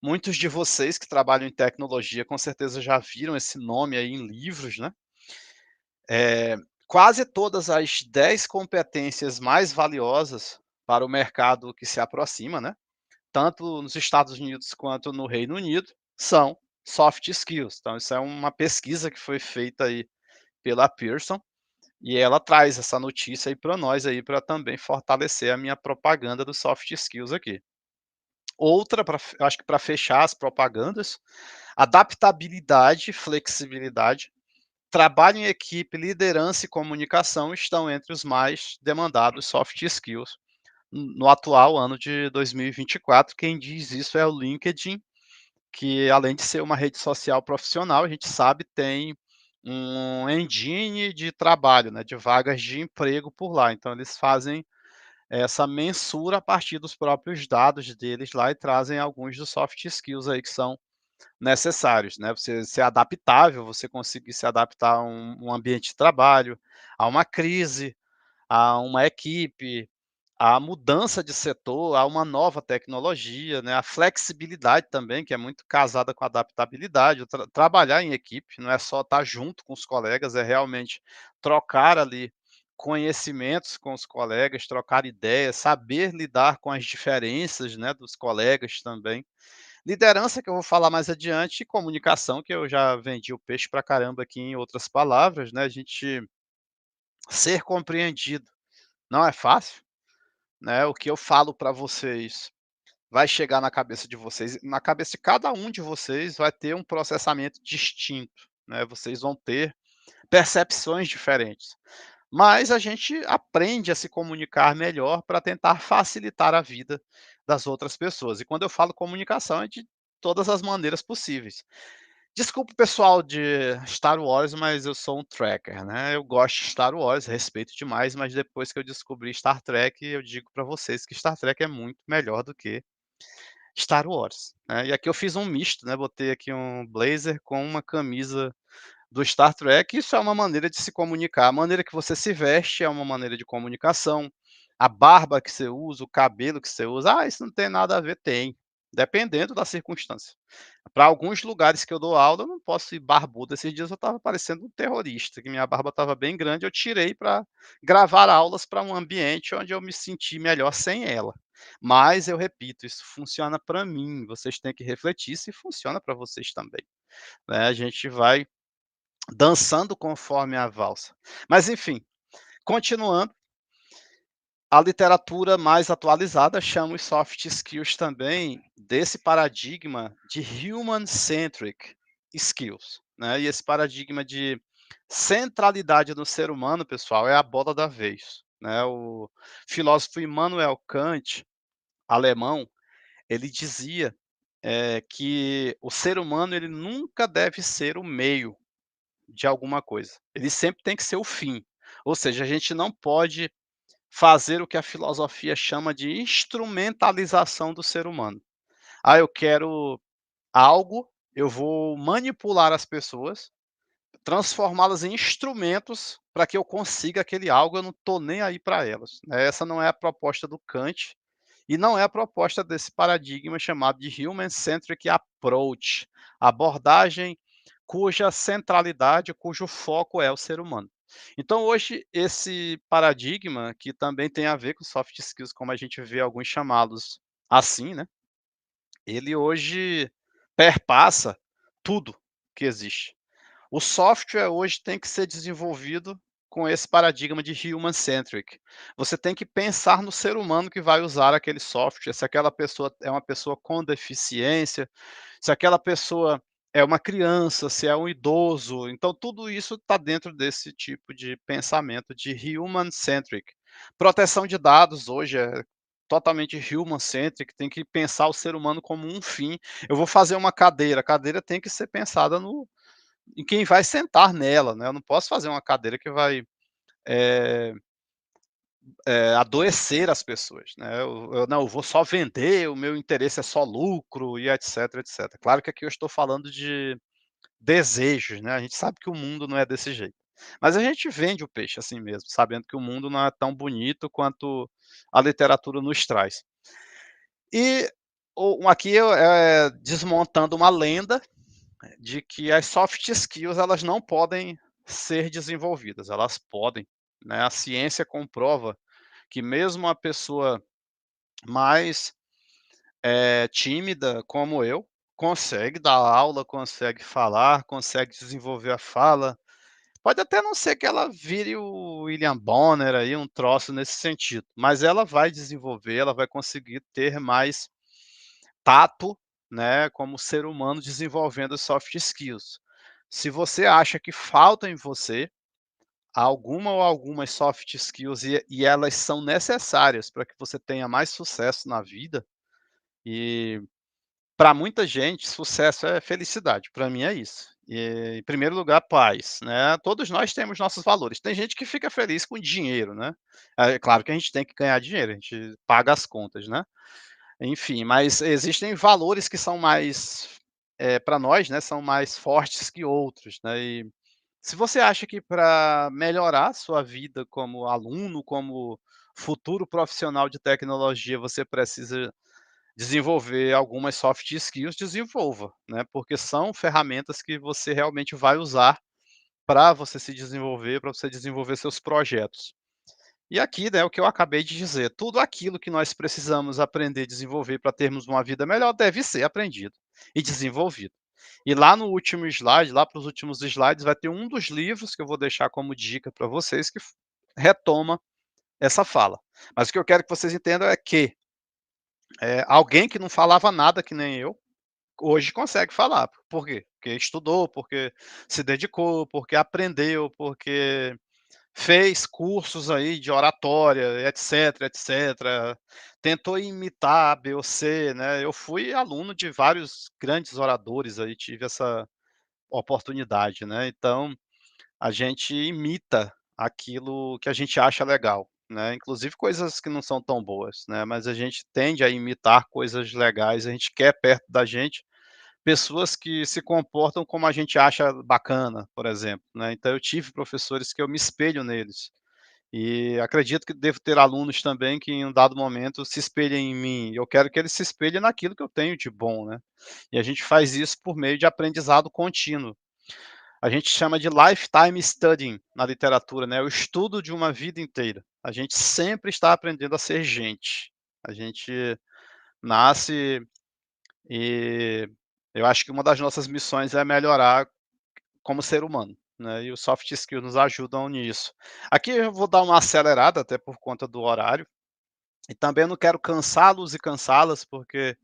muitos de vocês que trabalham em tecnologia com certeza já viram esse nome aí em livros, né. Eh, Quase todas as 10 competências mais valiosas para o mercado que se aproxima, né, tanto nos Estados Unidos quanto no Reino Unido, são soft skills. Então isso é uma pesquisa que foi feita aí pela Pearson, e ela traz essa notícia aí para nós aí, para também fortalecer a minha propaganda dos soft skills aqui. Outra para, acho que para fechar as propagandas, adaptabilidade, flexibilidade, trabalho em equipe, liderança e comunicação estão entre os mais demandados soft skills no atual ano de 2024. Quem diz isso é o LinkedIn, que além de ser uma rede social profissional, a gente sabe, tem um engine de trabalho, né, de vagas de emprego por lá. Então eles fazem essa mensura a partir dos próprios dados deles lá e trazem alguns dos soft skills aí que são necessários, né, você ser adaptável, você conseguir se adaptar a um ambiente de trabalho, a uma crise, a uma equipe, a mudança de setor, a uma nova tecnologia, né, a flexibilidade também, que é muito casada com a adaptabilidade, o trabalhar em equipe, não é só estar junto com os colegas, é realmente trocar ali conhecimentos com os colegas, trocar ideias, saber lidar com as diferenças, né, dos colegas também. Liderança, que eu vou falar mais adiante, e comunicação, que eu já vendi o peixe pra caramba aqui em outras palavras, né, a gente ser compreendido não é fácil, né, o que eu falo para vocês vai chegar na cabeça de vocês, na cabeça de cada um de vocês vai ter um processamento distinto, né, vocês vão ter percepções diferentes. Mas a gente aprende a se comunicar melhor para tentar facilitar a vida das outras pessoas. E quando eu falo comunicação, é de todas as maneiras possíveis. Desculpa o pessoal de Star Wars, mas eu sou um tracker, né? Eu gosto de Star Wars, respeito demais, mas depois que eu descobri Star Trek, eu digo para vocês que Star Trek é muito melhor do que Star Wars, né? E aqui eu fiz um misto, né? Botei aqui um blazer com uma camisa do Star Trek. Isso é uma maneira de se comunicar. A maneira que você se veste é uma maneira de comunicação. A barba que você usa, o cabelo que você usa, isso não tem nada a ver, tem, dependendo da circunstância. Para alguns lugares que eu dou aula, eu não posso ir barbudo. Esses dias eu estava parecendo um terrorista, que minha barba estava bem grande, eu tirei para gravar aulas para um ambiente onde eu me senti melhor sem ela. Mas eu repito, isso funciona para mim, vocês têm que refletir se funciona para vocês também, né. A gente vai dançando conforme a valsa. Mas enfim, continuando, a literatura mais atualizada chama os soft skills também desse paradigma de human centric skills, né, e esse paradigma de centralidade no ser humano, pessoal, é a bola da vez, né. O filósofo Immanuel Kant, alemão, ele dizia, que o ser humano ele nunca deve ser o meio, de alguma coisa. Ele sempre tem que ser o fim. Ou seja, a gente não pode fazer o que a filosofia chama de instrumentalização do ser humano. "Ah, eu quero algo, eu vou manipular as pessoas, transformá-las em instrumentos para que eu consiga aquele algo, eu não estou nem aí para elas", né. Essa não é a proposta do Kant e não é a proposta desse paradigma chamado de Human Centric Approach, abordagem cuja centralidade, cujo foco é o ser humano. Então hoje esse paradigma, que também tem a ver com soft skills, como a gente vê alguns chamá-los assim, né, ele hoje perpassa tudo que existe. O software hoje tem que ser desenvolvido com esse paradigma de human centric. Você tem que pensar no ser humano que vai usar aquele software, se aquela pessoa é uma pessoa com deficiência, se aquela pessoa é uma criança, se é um idoso. Então, tudo isso está dentro desse tipo de pensamento de human centric. Proteção de dados hoje é totalmente human centric, tem que pensar o ser humano como um fim. Eu vou fazer uma cadeira, a cadeira tem que ser pensada no em quem vai sentar nela, né, eu não posso fazer uma cadeira que vai, eh adoecer as pessoas, né, eu não, eu vou só vender, o meu interesse é só lucro e etc, etc. Claro que aqui eu estou falando de desejos, né, a gente sabe que o mundo não é desse jeito. Mas a gente vende o peixe assim mesmo, sabendo que o mundo não é tão bonito quanto a literatura nos traz. E aqui eu, desmontando uma lenda de que as soft skills elas não podem ser desenvolvidas, elas podem, né, a ciência comprova que mesmo a pessoa mais, tímida como eu, consegue dar aula, consegue falar, consegue desenvolver a fala. Pode até não ser que ela vire o William Bonner aí, um troço nesse sentido, mas ela vai desenvolver, ela vai conseguir ter mais tato, né, como ser humano desenvolvendo soft skills. Se você acha que falta em você alguma ou algumas soft skills e elas são necessárias para que você tenha mais sucesso na vida, e para muita gente sucesso é felicidade, para mim é isso. Em primeiro lugar, paz, né, todos nós temos nossos valores. Tem gente que fica feliz com dinheiro, né, é claro que a gente tem que ganhar dinheiro, a gente paga as contas, né. Enfim, mas existem valores que são mais, para nós, né, são mais fortes que outros, né, e se você acha que para melhorar a sua vida como aluno, como futuro profissional de tecnologia, você precisa desenvolver algumas soft skills, desenvolva, né, porque são ferramentas que você realmente vai usar para você se desenvolver, para você desenvolver seus projetos. E aqui, né, o que eu acabei de dizer, tudo aquilo que nós precisamos aprender e desenvolver para termos uma vida melhor deve ser aprendido e desenvolvido. E lá no último slide, lá para os últimos slides, vai ter um dos livros que eu vou deixar como dica para vocês que retoma essa fala. Mas o que eu quero que vocês entendam é que alguém que não falava nada que nem eu, hoje consegue falar. Por quê? Porque estudou, porque se dedicou, porque aprendeu, porque fez cursos aí de oratória, etc, etc. Tentou imitar A, B ou C, né. Eu fui aluno de vários grandes oradores aí, tive essa oportunidade, né. Então, a gente imita aquilo que a gente acha legal, né, inclusive coisas que não são tão boas, né, mas a gente tende a imitar coisas legais, a gente quer perto da gente pessoas que se comportam como a gente acha bacana, por exemplo, né. Então eu tive professores que eu me espelho neles. E acredito que devo ter alunos também que em um dado momento se espelhem em mim, eu quero que eles se espelhem naquilo que eu tenho de bom, né. E a gente faz isso por meio de aprendizado contínuo. A gente chama de lifetime studying na literatura, né, o estudo de uma vida inteira. A gente sempre está aprendendo a ser gente. A gente nasce e eu acho que uma das nossas missões é melhorar como ser humano, né, e os soft skills nos ajudam nisso. Aqui eu vou dar uma acelerada, até por conta do horário, e também não quero cansá-los e cansá-las, porque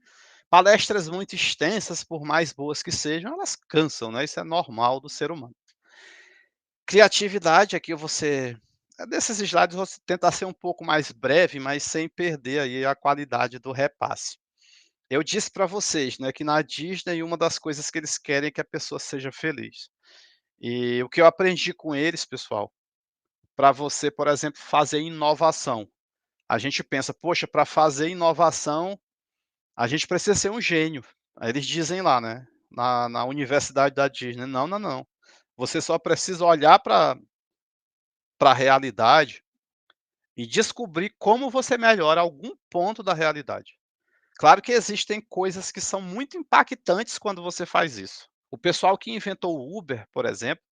palestras muito extensas, por mais boas que sejam, elas cansam, né, isso é normal do ser humano. Criatividade, aqui você desses slides eu vou tentar ser um pouco mais breve, mas sem perder aí a qualidade do repasse. Eu disse para vocês, né, que na Disney uma das coisas que eles querem é que a pessoa seja feliz. E o que eu aprendi com eles, pessoal, para você, por exemplo, fazer inovação. A gente pensa: "Poxa, para fazer inovação, a gente precisa ser um gênio". Aí eles dizem lá, né, na universidade da Disney. Não, não, não. Você só precisa olhar para a realidade e descobrir como você melhora algum ponto da realidade. Claro que existem coisas que são muito impactantes quando você faz isso. O pessoal que inventou o Uber, por exemplo,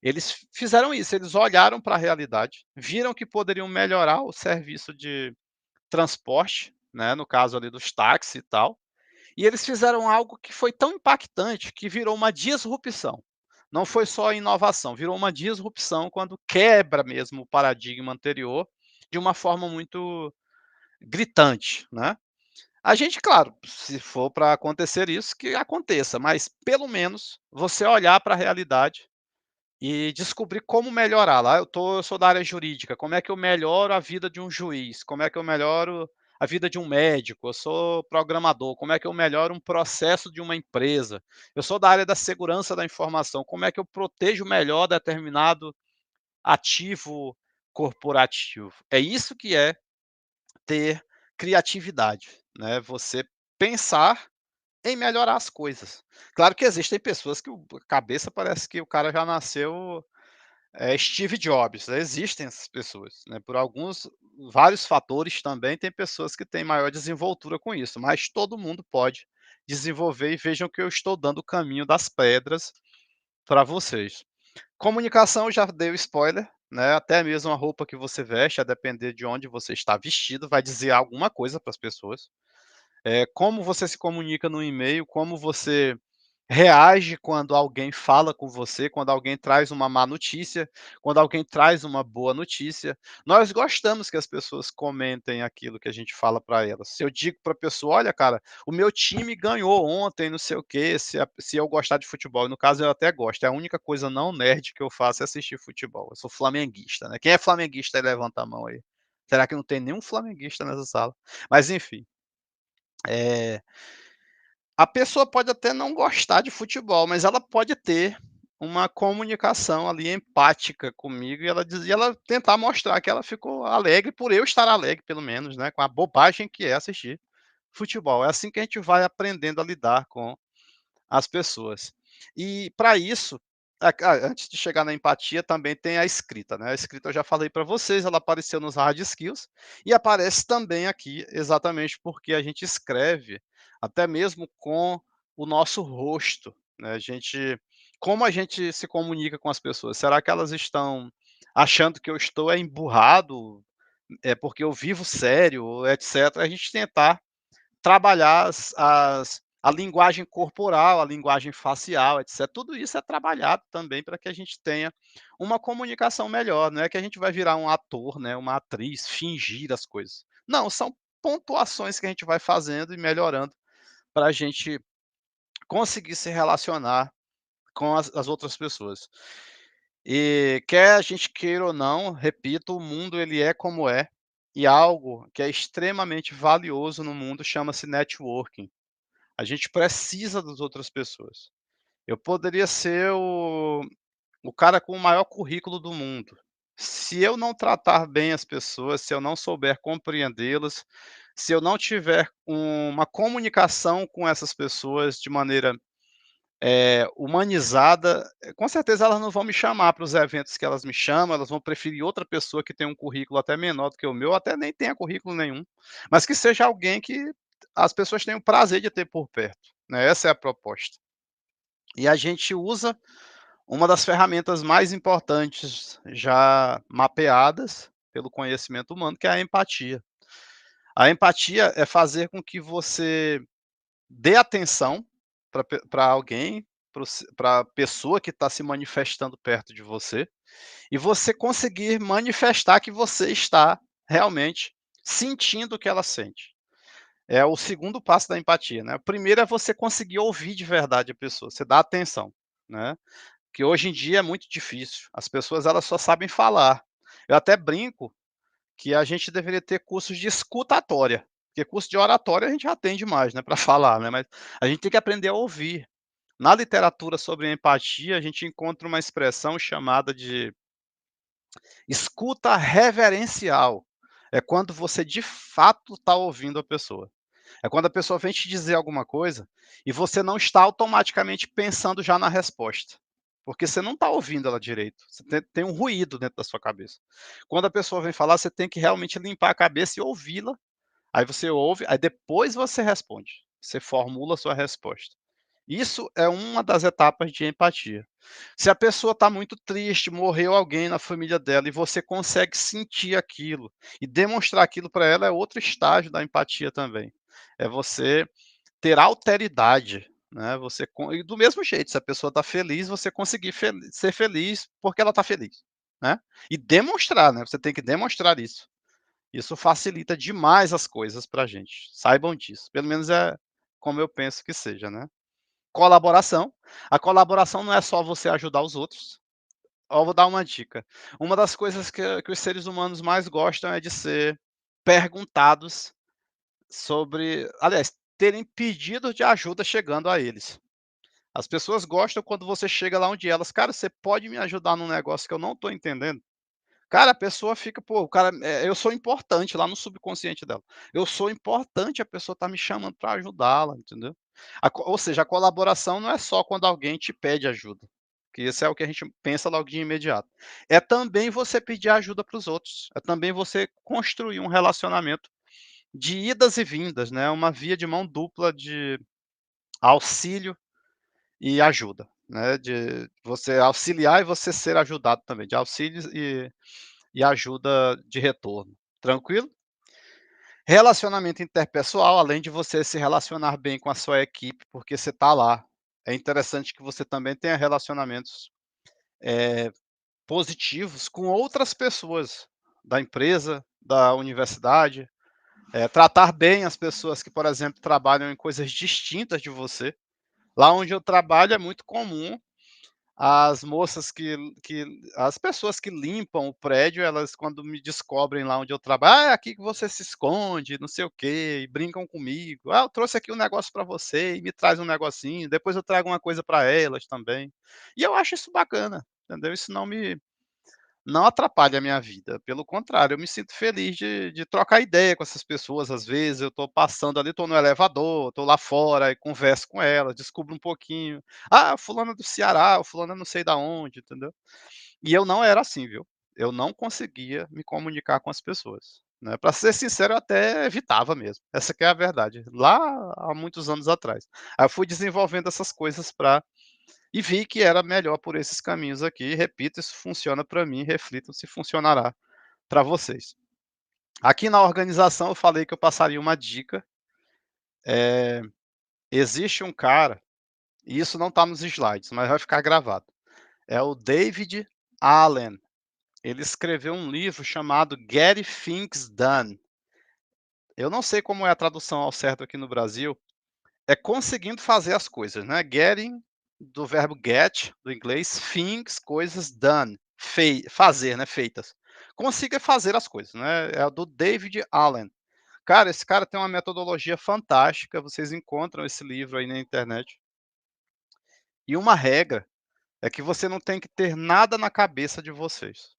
eles fizeram isso, eles olharam para a realidade, viram que poderiam melhorar o serviço de transporte, né, no caso ali dos táxis e tal, e eles fizeram algo que foi tão impactante que virou uma disrupção. Não foi só inovação, virou uma disrupção quando quebra mesmo o paradigma anterior de uma forma muito gritante, né. A gente, claro, se for para acontecer isso, que aconteça, mas pelo menos você olhar para a realidade e descobrir como melhorar. Lá eu sou da área jurídica, como é que eu melhoro a vida de um juiz? Como é que eu melhoro a vida de um médico? Eu sou programador, como é que eu melhoro um processo de uma empresa? Eu sou da área da segurança da informação, como é que eu protejo melhor determinado ativo corporativo? É isso que é ter criatividade, né, você pensar em melhorar as coisas. Claro que existem pessoas que o a cabeça parece que o cara já nasceu, Steve Jobs, existem essas pessoas, né, por alguns vários fatores também, tem pessoas que têm maior desenvoltura com isso, mas todo mundo pode desenvolver e vejam que eu estou dando o caminho das pedras para vocês. Comunicação eu já dei o spoiler, né, até mesmo a roupa que você veste, a depender de onde você está vestido, vai dizer alguma coisa para as pessoas. Como você se comunica no e-mail, como você reage quando alguém fala com você, quando alguém traz uma má notícia, quando alguém traz uma boa notícia. Nós gostamos que as pessoas comentem aquilo que a gente fala para elas. Se eu digo para a pessoa: "Olha, cara, o meu time ganhou ontem, não sei o quê", se eu gostar de futebol, e no caso eu até gosto, é a única coisa não nerd que eu faço é assistir futebol. Eu sou flamenguista, né. Quem é flamenguista aí levanta a mão aí. Será que não tem nenhum flamenguista nessa sala? Mas enfim. Eh, a pessoa pode até não gostar de futebol, mas ela pode ter uma comunicação ali empática comigo e ela tentar mostrar que ela ficou alegre por eu estar alegre pelo menos, né, com a bobagem que é assistir futebol. É assim que a gente vai aprendendo a lidar com as pessoas. E para isso, antes de chegar na empatia, também tem a escrita, né. A escrita eu já falei para vocês, ela apareceu nos hard skills e aparece também aqui, exatamente porque a gente escreve até mesmo com o nosso rosto, né. Como a gente se comunica com as pessoas? Será que elas estão achando que eu estou emburrado, porque eu vivo sério, etcétera? A gente tentar trabalhar a linguagem corporal, a linguagem facial, etcétera. Tudo isso é trabalhado também para que a gente tenha uma comunicação melhor, não é que a gente vai virar um ator, né, uma atriz, fingir as coisas. Não, são pontuações que a gente vai fazendo e melhorando para a gente conseguir se relacionar com as outras pessoas. E quer a gente queira ou não, repito, o mundo ele é como é, e algo que é extremamente valioso no mundo chama-se networking. A gente precisa das outras pessoas. Eu poderia ser o cara com o maior currículo do mundo. Se eu não tratar bem as pessoas, se eu não souber compreendê-las, se eu não tiver uma comunicação com essas pessoas de maneira, humanizada, com certeza elas não vão me chamar para os eventos que elas me chamam, elas vão preferir outra pessoa que tem um currículo até menor do que o meu, até nem tenha currículo nenhum, mas que seja alguém que as pessoas tenham prazer de ter por perto, né, essa é a proposta. E a gente usa uma das ferramentas mais importantes já mapeadas pelo conhecimento humano, que é a empatia. A empatia é fazer com que você dê atenção para alguém, para a pessoa que está se manifestando perto de você, e você conseguir manifestar que você está realmente sentindo o que ela sente. É o segundo passo da empatia, né. O primeiro é você conseguir ouvir de verdade a pessoa, você dá atenção, né. Que hoje em dia é muito difícil, as pessoas elas só sabem falar. Eu até brinco que a gente deveria ter cursos de escutatória, porque curso de oratória a gente já tem demais, né, para falar, né, mas a gente tem que aprender a ouvir. Na literatura sobre empatia, a gente encontra uma expressão chamada de escuta reverencial. É quando você de fato está ouvindo a pessoa. É quando a pessoa vem te dizer alguma coisa e você não está automaticamente pensando já na resposta. Porque você não está ouvindo ela direito. Você tem um ruído dentro da sua cabeça. Quando a pessoa vem falar, você tem que realmente limpar a cabeça e ouvi-la. Aí você ouve, aí depois você responde. Você formula a sua resposta. Isso é uma das etapas de empatia. Se a pessoa está muito triste, morreu alguém na família dela e você consegue sentir aquilo e demonstrar aquilo para ela, é outro estágio da empatia também. É você ter alteridade, né, e do mesmo jeito, se a pessoa está feliz, você conseguir ser feliz porque ela está feliz, né. E demonstrar, né, você tem que demonstrar isso. Isso facilita demais as coisas para a gente, saibam disso. Pelo menos é como eu penso que seja, né. Colaboração. A colaboração não é só você ajudar os outros. Ó, vou dar uma dica. Uma das coisas que os seres humanos mais gostam é de ser perguntados sobre, aliás, terem pedidos de ajuda chegando a eles. As pessoas gostam quando você chega lá onde elas: "Cara, você pode me ajudar num negócio que eu não estou entendendo?". Cara, a pessoa fica, pô, o cara, eu sou importante lá no subconsciente dela. Eu sou importante, a pessoa tá me chamando para ajudá-la, entendeu? Ou seja, a colaboração não é só quando alguém te pede ajuda, que isso é o que a gente pensa logo de imediato. É também você pedir ajuda para os outros, é também você construir um relacionamento de idas e vindas, né, uma via de mão dupla de auxílio e ajuda, né, de você auxiliar e você ser ajudado também, de auxílios e ajuda de retorno. Tranquilo? Relacionamento interpessoal, além de você se relacionar bem com a sua equipe, porque você está lá. É interessante que você também tenha relacionamentos, eh, positivos com outras pessoas da empresa, da universidade, tratar bem as pessoas que, por exemplo, trabalham em coisas distintas de você. Lá onde eu trabalho é muito comum as moças que as pessoas que limpam o prédio, elas quando me descobrem lá onde eu trabalho: "Ah, é aqui que você se esconde, não sei o quê", e brincam comigo. "Ah, eu trouxe aqui um negócio para você", e me traz um negocinho, depois eu trago uma coisa para elas também. E eu acho isso bacana, entendeu? Isso não atrapalha a minha vida, pelo contrário, eu me sinto feliz de trocar ideia com essas pessoas, às vezes eu estou passando ali, estou no elevador, estou lá fora e converso com elas, descubro um pouquinho, "Ah, fulano é do Ceará, o fulano é não sei da onde", entendeu. E eu não era assim, viu. Eu não conseguia me comunicar com as pessoas, né, pra ser sincero, eu até evitava mesmo, essa que é a verdade, lá há muitos anos atrás. Aí eu fui desenvolvendo essas coisas pra e vi que era melhor por esses caminhos aqui, repito, isso funciona para mim, reflitam se funcionará para vocês. Aqui na organização eu falei que eu passaria uma dica, eh, existe um cara, e isso não está nos slides, mas vai ficar gravado, é o David Allen, ele escreveu um livro chamado Getting Things Done. Eu não sei como é a tradução ao certo aqui no Brasil, é conseguindo fazer as coisas, né, getting, do verbo get, do inglês, things, coisas, done, fazer, né, feitas. Consiga fazer as coisas, né, é do David Allen. Cara, esse cara tem uma metodologia fantástica, vocês encontram esse livro aí na internet. E uma regra é que você não tem que ter nada na cabeça de vocês.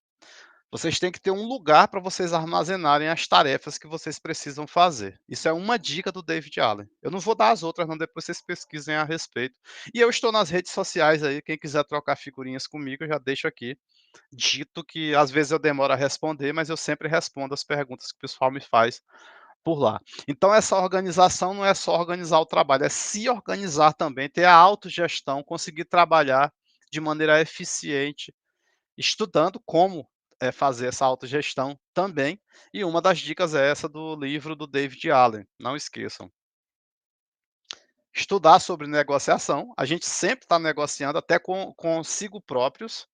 Vocês têm que ter um lugar para vocês armazenarem as tarefas que vocês precisam fazer. Isso é uma dica do David Allen. Eu não vou dar as outras não, depois vocês pesquisem a respeito. E eu estou nas redes sociais aí, quem quiser trocar figurinhas comigo, eu já deixo aqui dito que às vezes eu demoro a responder, mas eu sempre respondo as perguntas que o pessoal me faz por lá. Então essa organização não é só organizar o trabalho, é se organizar também, ter a autogestão, conseguir trabalhar de maneira eficiente estudando como, fazer essa autogestão também, e uma das dicas é essa do livro do David Allen, não esqueçam. Estudar sobre negociação, a gente sempre está negociando até com consigo próprios.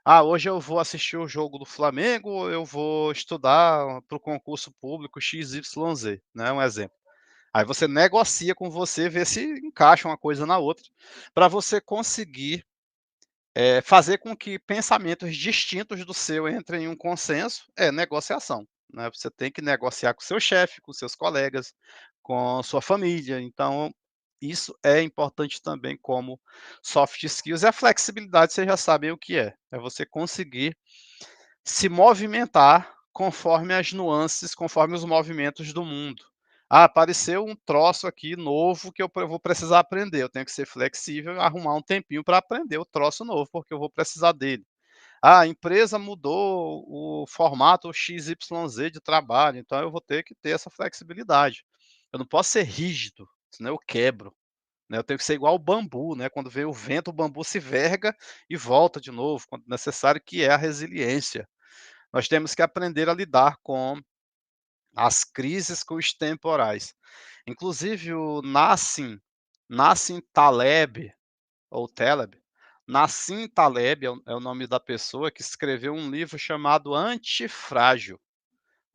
"Ah, hoje eu vou assistir o jogo do Flamengo ou eu vou estudar para o concurso público XYZ", né, um exemplo. Aí você negocia com você, vê se encaixa uma coisa na outra, para você conseguir fazer com que pensamentos distintos do seu entrem em um consenso é negociação, né, você tem que negociar com seu chefe, com seus colegas, com sua família, então Isso é importante também como soft skills, e a flexibilidade vocês já sabem o que é você conseguir se movimentar conforme as nuances, conforme os movimentos do mundo. Ah, apareceu um troço aqui novo que eu vou precisar aprender, eu tenho que ser flexível e arrumar um tempinho para aprender o troço novo, porque eu vou precisar dele. Ah, a empresa mudou o formato XYZ de trabalho, então eu vou ter que ter essa flexibilidade. Eu não posso ser rígido, senão eu quebro, né, eu tenho que ser igual o bambu, né, quando vem o vento, o bambu se verga e volta de novo, quando necessário, que é a resiliência. Nós temos que aprender a lidar com as crises com os temporais. Inclusive o Nassim Taleb, ou Taleb, Nassim Taleb é o nome da pessoa que escreveu um livro chamado Antifrágil.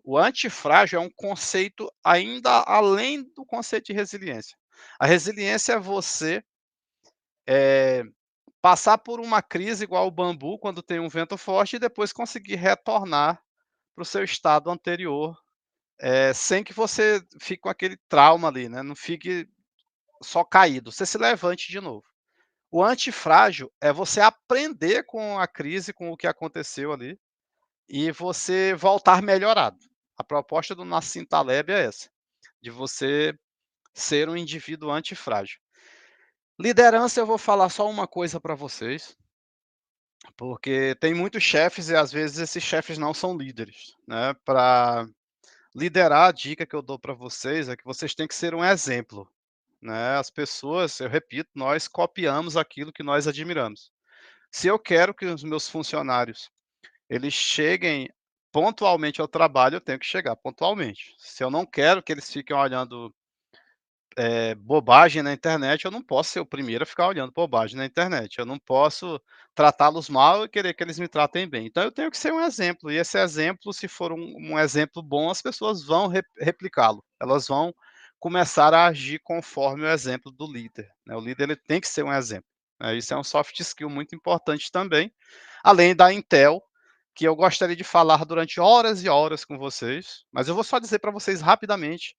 O antifrágil é um conceito ainda além do conceito de resiliência. A resiliência é você, eh, passar por uma crise igual o bambu quando tem um vento forte e depois conseguir retornar para o seu estado anterior, sem que você fique com aquele trauma ali, né, não fique só caído, você se levante de novo. O antifrágil é você aprender com a crise, com o que aconteceu ali, e você voltar melhorado. A proposta do Nassim Taleb é essa, de você ser um indivíduo antifrágil. Liderança, eu vou falar só uma coisa para vocês, porque tem muitos chefes e às vezes esses chefes não são líderes, né. Para liderar, a dica que eu dou para vocês é que vocês têm que ser um exemplo, né. As pessoas, eu repito, nós copiamos aquilo que nós admiramos. Se eu quero que os meus funcionários, eles cheguem pontualmente ao trabalho, eu tenho que chegar pontualmente. Se eu não quero que eles fiquem olhando, bobagem na internet, eu não posso ser o primeiro a ficar olhando bobagem na internet. Eu não posso tratá-los mal e querer que eles me tratem bem. Então eu tenho que ser um exemplo, e esse exemplo, se for um exemplo bom, as pessoas vão replicá-lo. Elas vão começar a agir conforme o exemplo do líder, né. O líder ele tem que ser um exemplo, né. Isso é um soft skill muito importante também, além da Intel, que eu gostaria de falar durante horas e horas com vocês, mas eu vou só dizer para vocês rapidamente.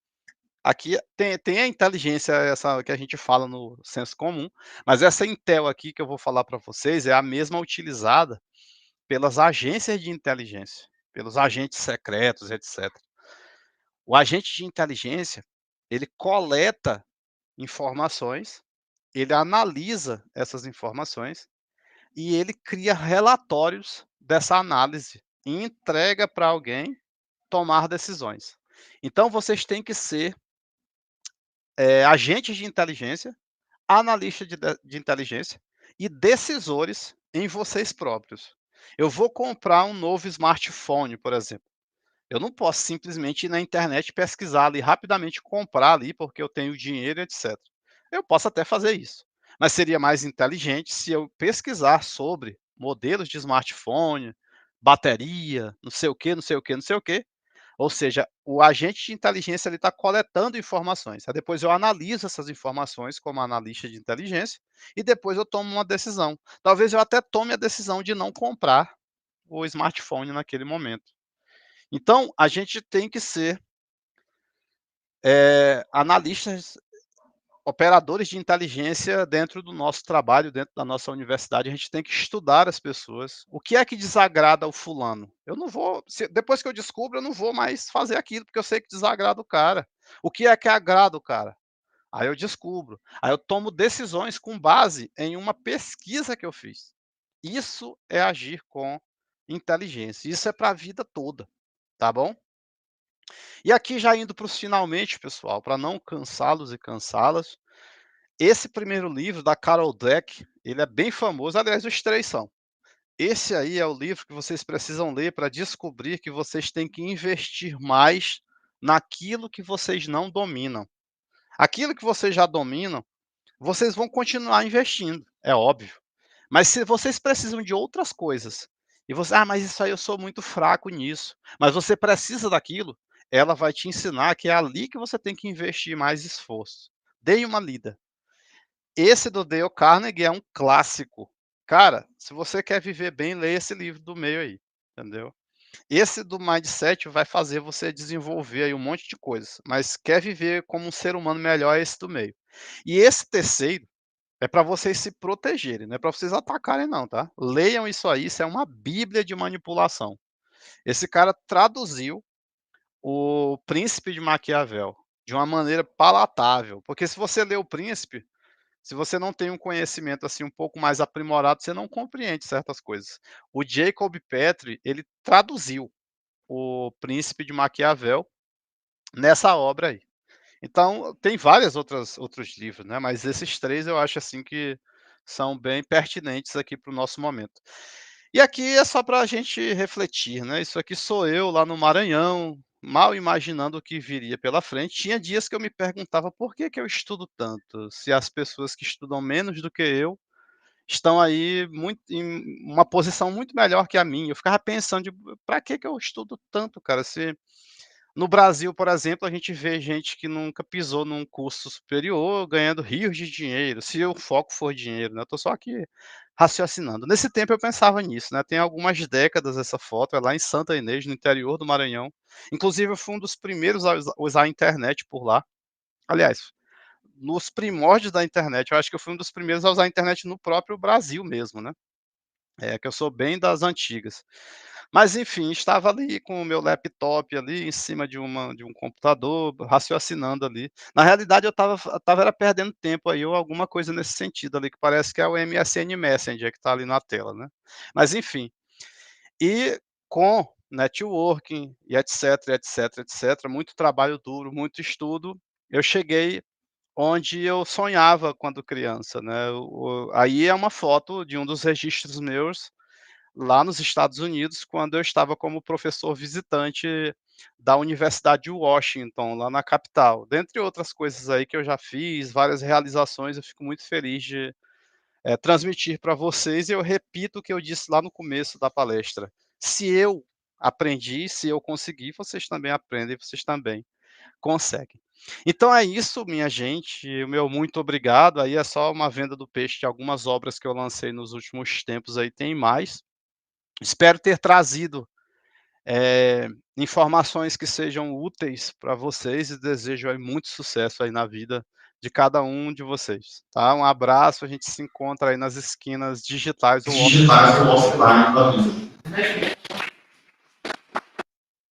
Aqui tem a inteligência essa que a gente fala no senso comum, mas essa Intel aqui que eu vou falar para vocês é a mesma utilizada pelas agências de inteligência, pelos agentes secretos, etcétera. O agente de inteligência, ele coleta informações, ele analisa essas informações e ele cria relatórios dessa análise e entrega para alguém tomar decisões. Então vocês têm que ser, agentes de inteligência, analistas de inteligência e decisores em vocês próprios. Eu vou comprar um novo smartphone, por exemplo. Eu não posso simplesmente ir na internet, pesquisar ali rapidamente, comprar ali, porque eu tenho dinheiro, etc. Eu posso até fazer isso, mas seria mais inteligente se eu pesquisar sobre modelos de smartphone, bateria, não sei o que, não sei o que, não sei o que. Ou seja, o agente de inteligência ele está coletando informações. Aí depois eu analiso essas informações como analista de inteligência e depois eu tomo uma decisão. Talvez eu até tome a decisão de não comprar o smartphone naquele momento. Então, a gente tem que ser, analistas, operadores de inteligência dentro do nosso trabalho, dentro da nossa universidade. A gente tem que estudar as pessoas. O que é que desagrada o fulano? Eu não vou, depois que eu descubro, eu não vou mais fazer aquilo, porque eu sei que desagrada o cara. O que é que agrada o cara? Aí eu descubro. Aí eu tomo decisões com base em uma pesquisa que eu fiz. Isso é agir com inteligência. Isso é para a vida toda, tá bom? E aqui já indo para os finalmente, pessoal, para não cansá-los e cansá-las, esse primeiro livro da Carol Dweck, ele é bem famoso, aliás, os 3 são. Esse aí é o livro que vocês precisam ler para descobrir que vocês têm que investir mais naquilo que vocês não dominam. Aquilo que vocês já dominam, vocês vão continuar investindo, é óbvio. Mas se vocês precisam de outras coisas, e você: "Ah, mas isso aí eu sou muito fraco nisso", mas você precisa daquilo, ela vai te ensinar que é ali que você tem que investir mais esforço. Dê uma lida. Esse do Dale Carnegie é um clássico. Cara, se você quer viver bem, leia esse livro do meio aí, entendeu. Esse do mindset vai fazer você desenvolver aí um monte de coisas, mas quer viver como um ser humano melhor, é esse do meio. E esse terceiro é para vocês se protegerem, não é para vocês atacarem não, tá. Leiam isso é uma bíblia de manipulação. Esse cara traduziu o Príncipe de Maquiavel de uma maneira palatável, porque se você lê o Príncipe, se você não tem um conhecimento, assim, um pouco mais aprimorado, você não compreende certas coisas. O Jacob Petrie, ele traduziu o Príncipe de Maquiavel nessa obra aí. Então, tem várias outros livros, né, mas esses 3 eu acho, assim, que são bem pertinentes aqui para o nosso momento. E aqui é só para a gente refletir, né, isso aqui sou eu lá no Maranhão, mal imaginando o que viria pela frente. Tinha dias que eu me perguntava: "Por que que eu estudo tanto, se as pessoas que estudam menos do que eu estão aí muito em uma posição muito melhor que a minha?". Eu ficava pensando de: "Pra que que eu estudo tanto, cara, se". No Brasil, por exemplo, a gente vê gente que nunca pisou num curso superior ganhando rios de dinheiro, se o foco for dinheiro, né, eu tô só aqui raciocinando. Nesse tempo eu pensava nisso, né, tem algumas décadas essa foto, é lá em Santa Inês, no interior do Maranhão. Inclusive eu fui um dos primeiros a usar a internet por lá. Aliás, nos primórdios da internet, eu acho que eu fui um dos primeiros a usar a internet no próprio Brasil mesmo, né. É, que eu sou bem das antigas. Mas enfim, estava ali com o meu laptop ali em cima de um computador, raciocinando ali. Na realidade eu estava era perdendo tempo aí ou alguma coisa nesse sentido ali, que parece que é o MSN Messenger que está ali na tela, né. Mas enfim, e com networking e etc, etc, etc, muito trabalho duro, muito estudo, eu cheguei onde eu sonhava quando criança, né. O aí é uma foto de um dos registros meus lá nos Estados Unidos, quando eu estava como professor visitante da Universidade de Washington, lá na capital. Dentre outras coisas aí que eu já fiz, várias realizações, eu fico muito feliz de, transmitir para vocês e eu repito o que eu disse lá no começo da palestra: "Se eu aprendi, se eu consegui, vocês também aprendem, vocês também conseguem". Então é isso, minha gente, o meu muito obrigado, aí é só uma venda do peixe de algumas obras que eu lancei nos últimos tempos aí, tem mais. Espero ter trazido, informações que sejam úteis para vocês e desejo aí muito sucesso aí na vida de cada um de vocês, tá? Um abraço, a gente se encontra aí nas esquinas digitais ou offline digitais da ou vida. offline da vida.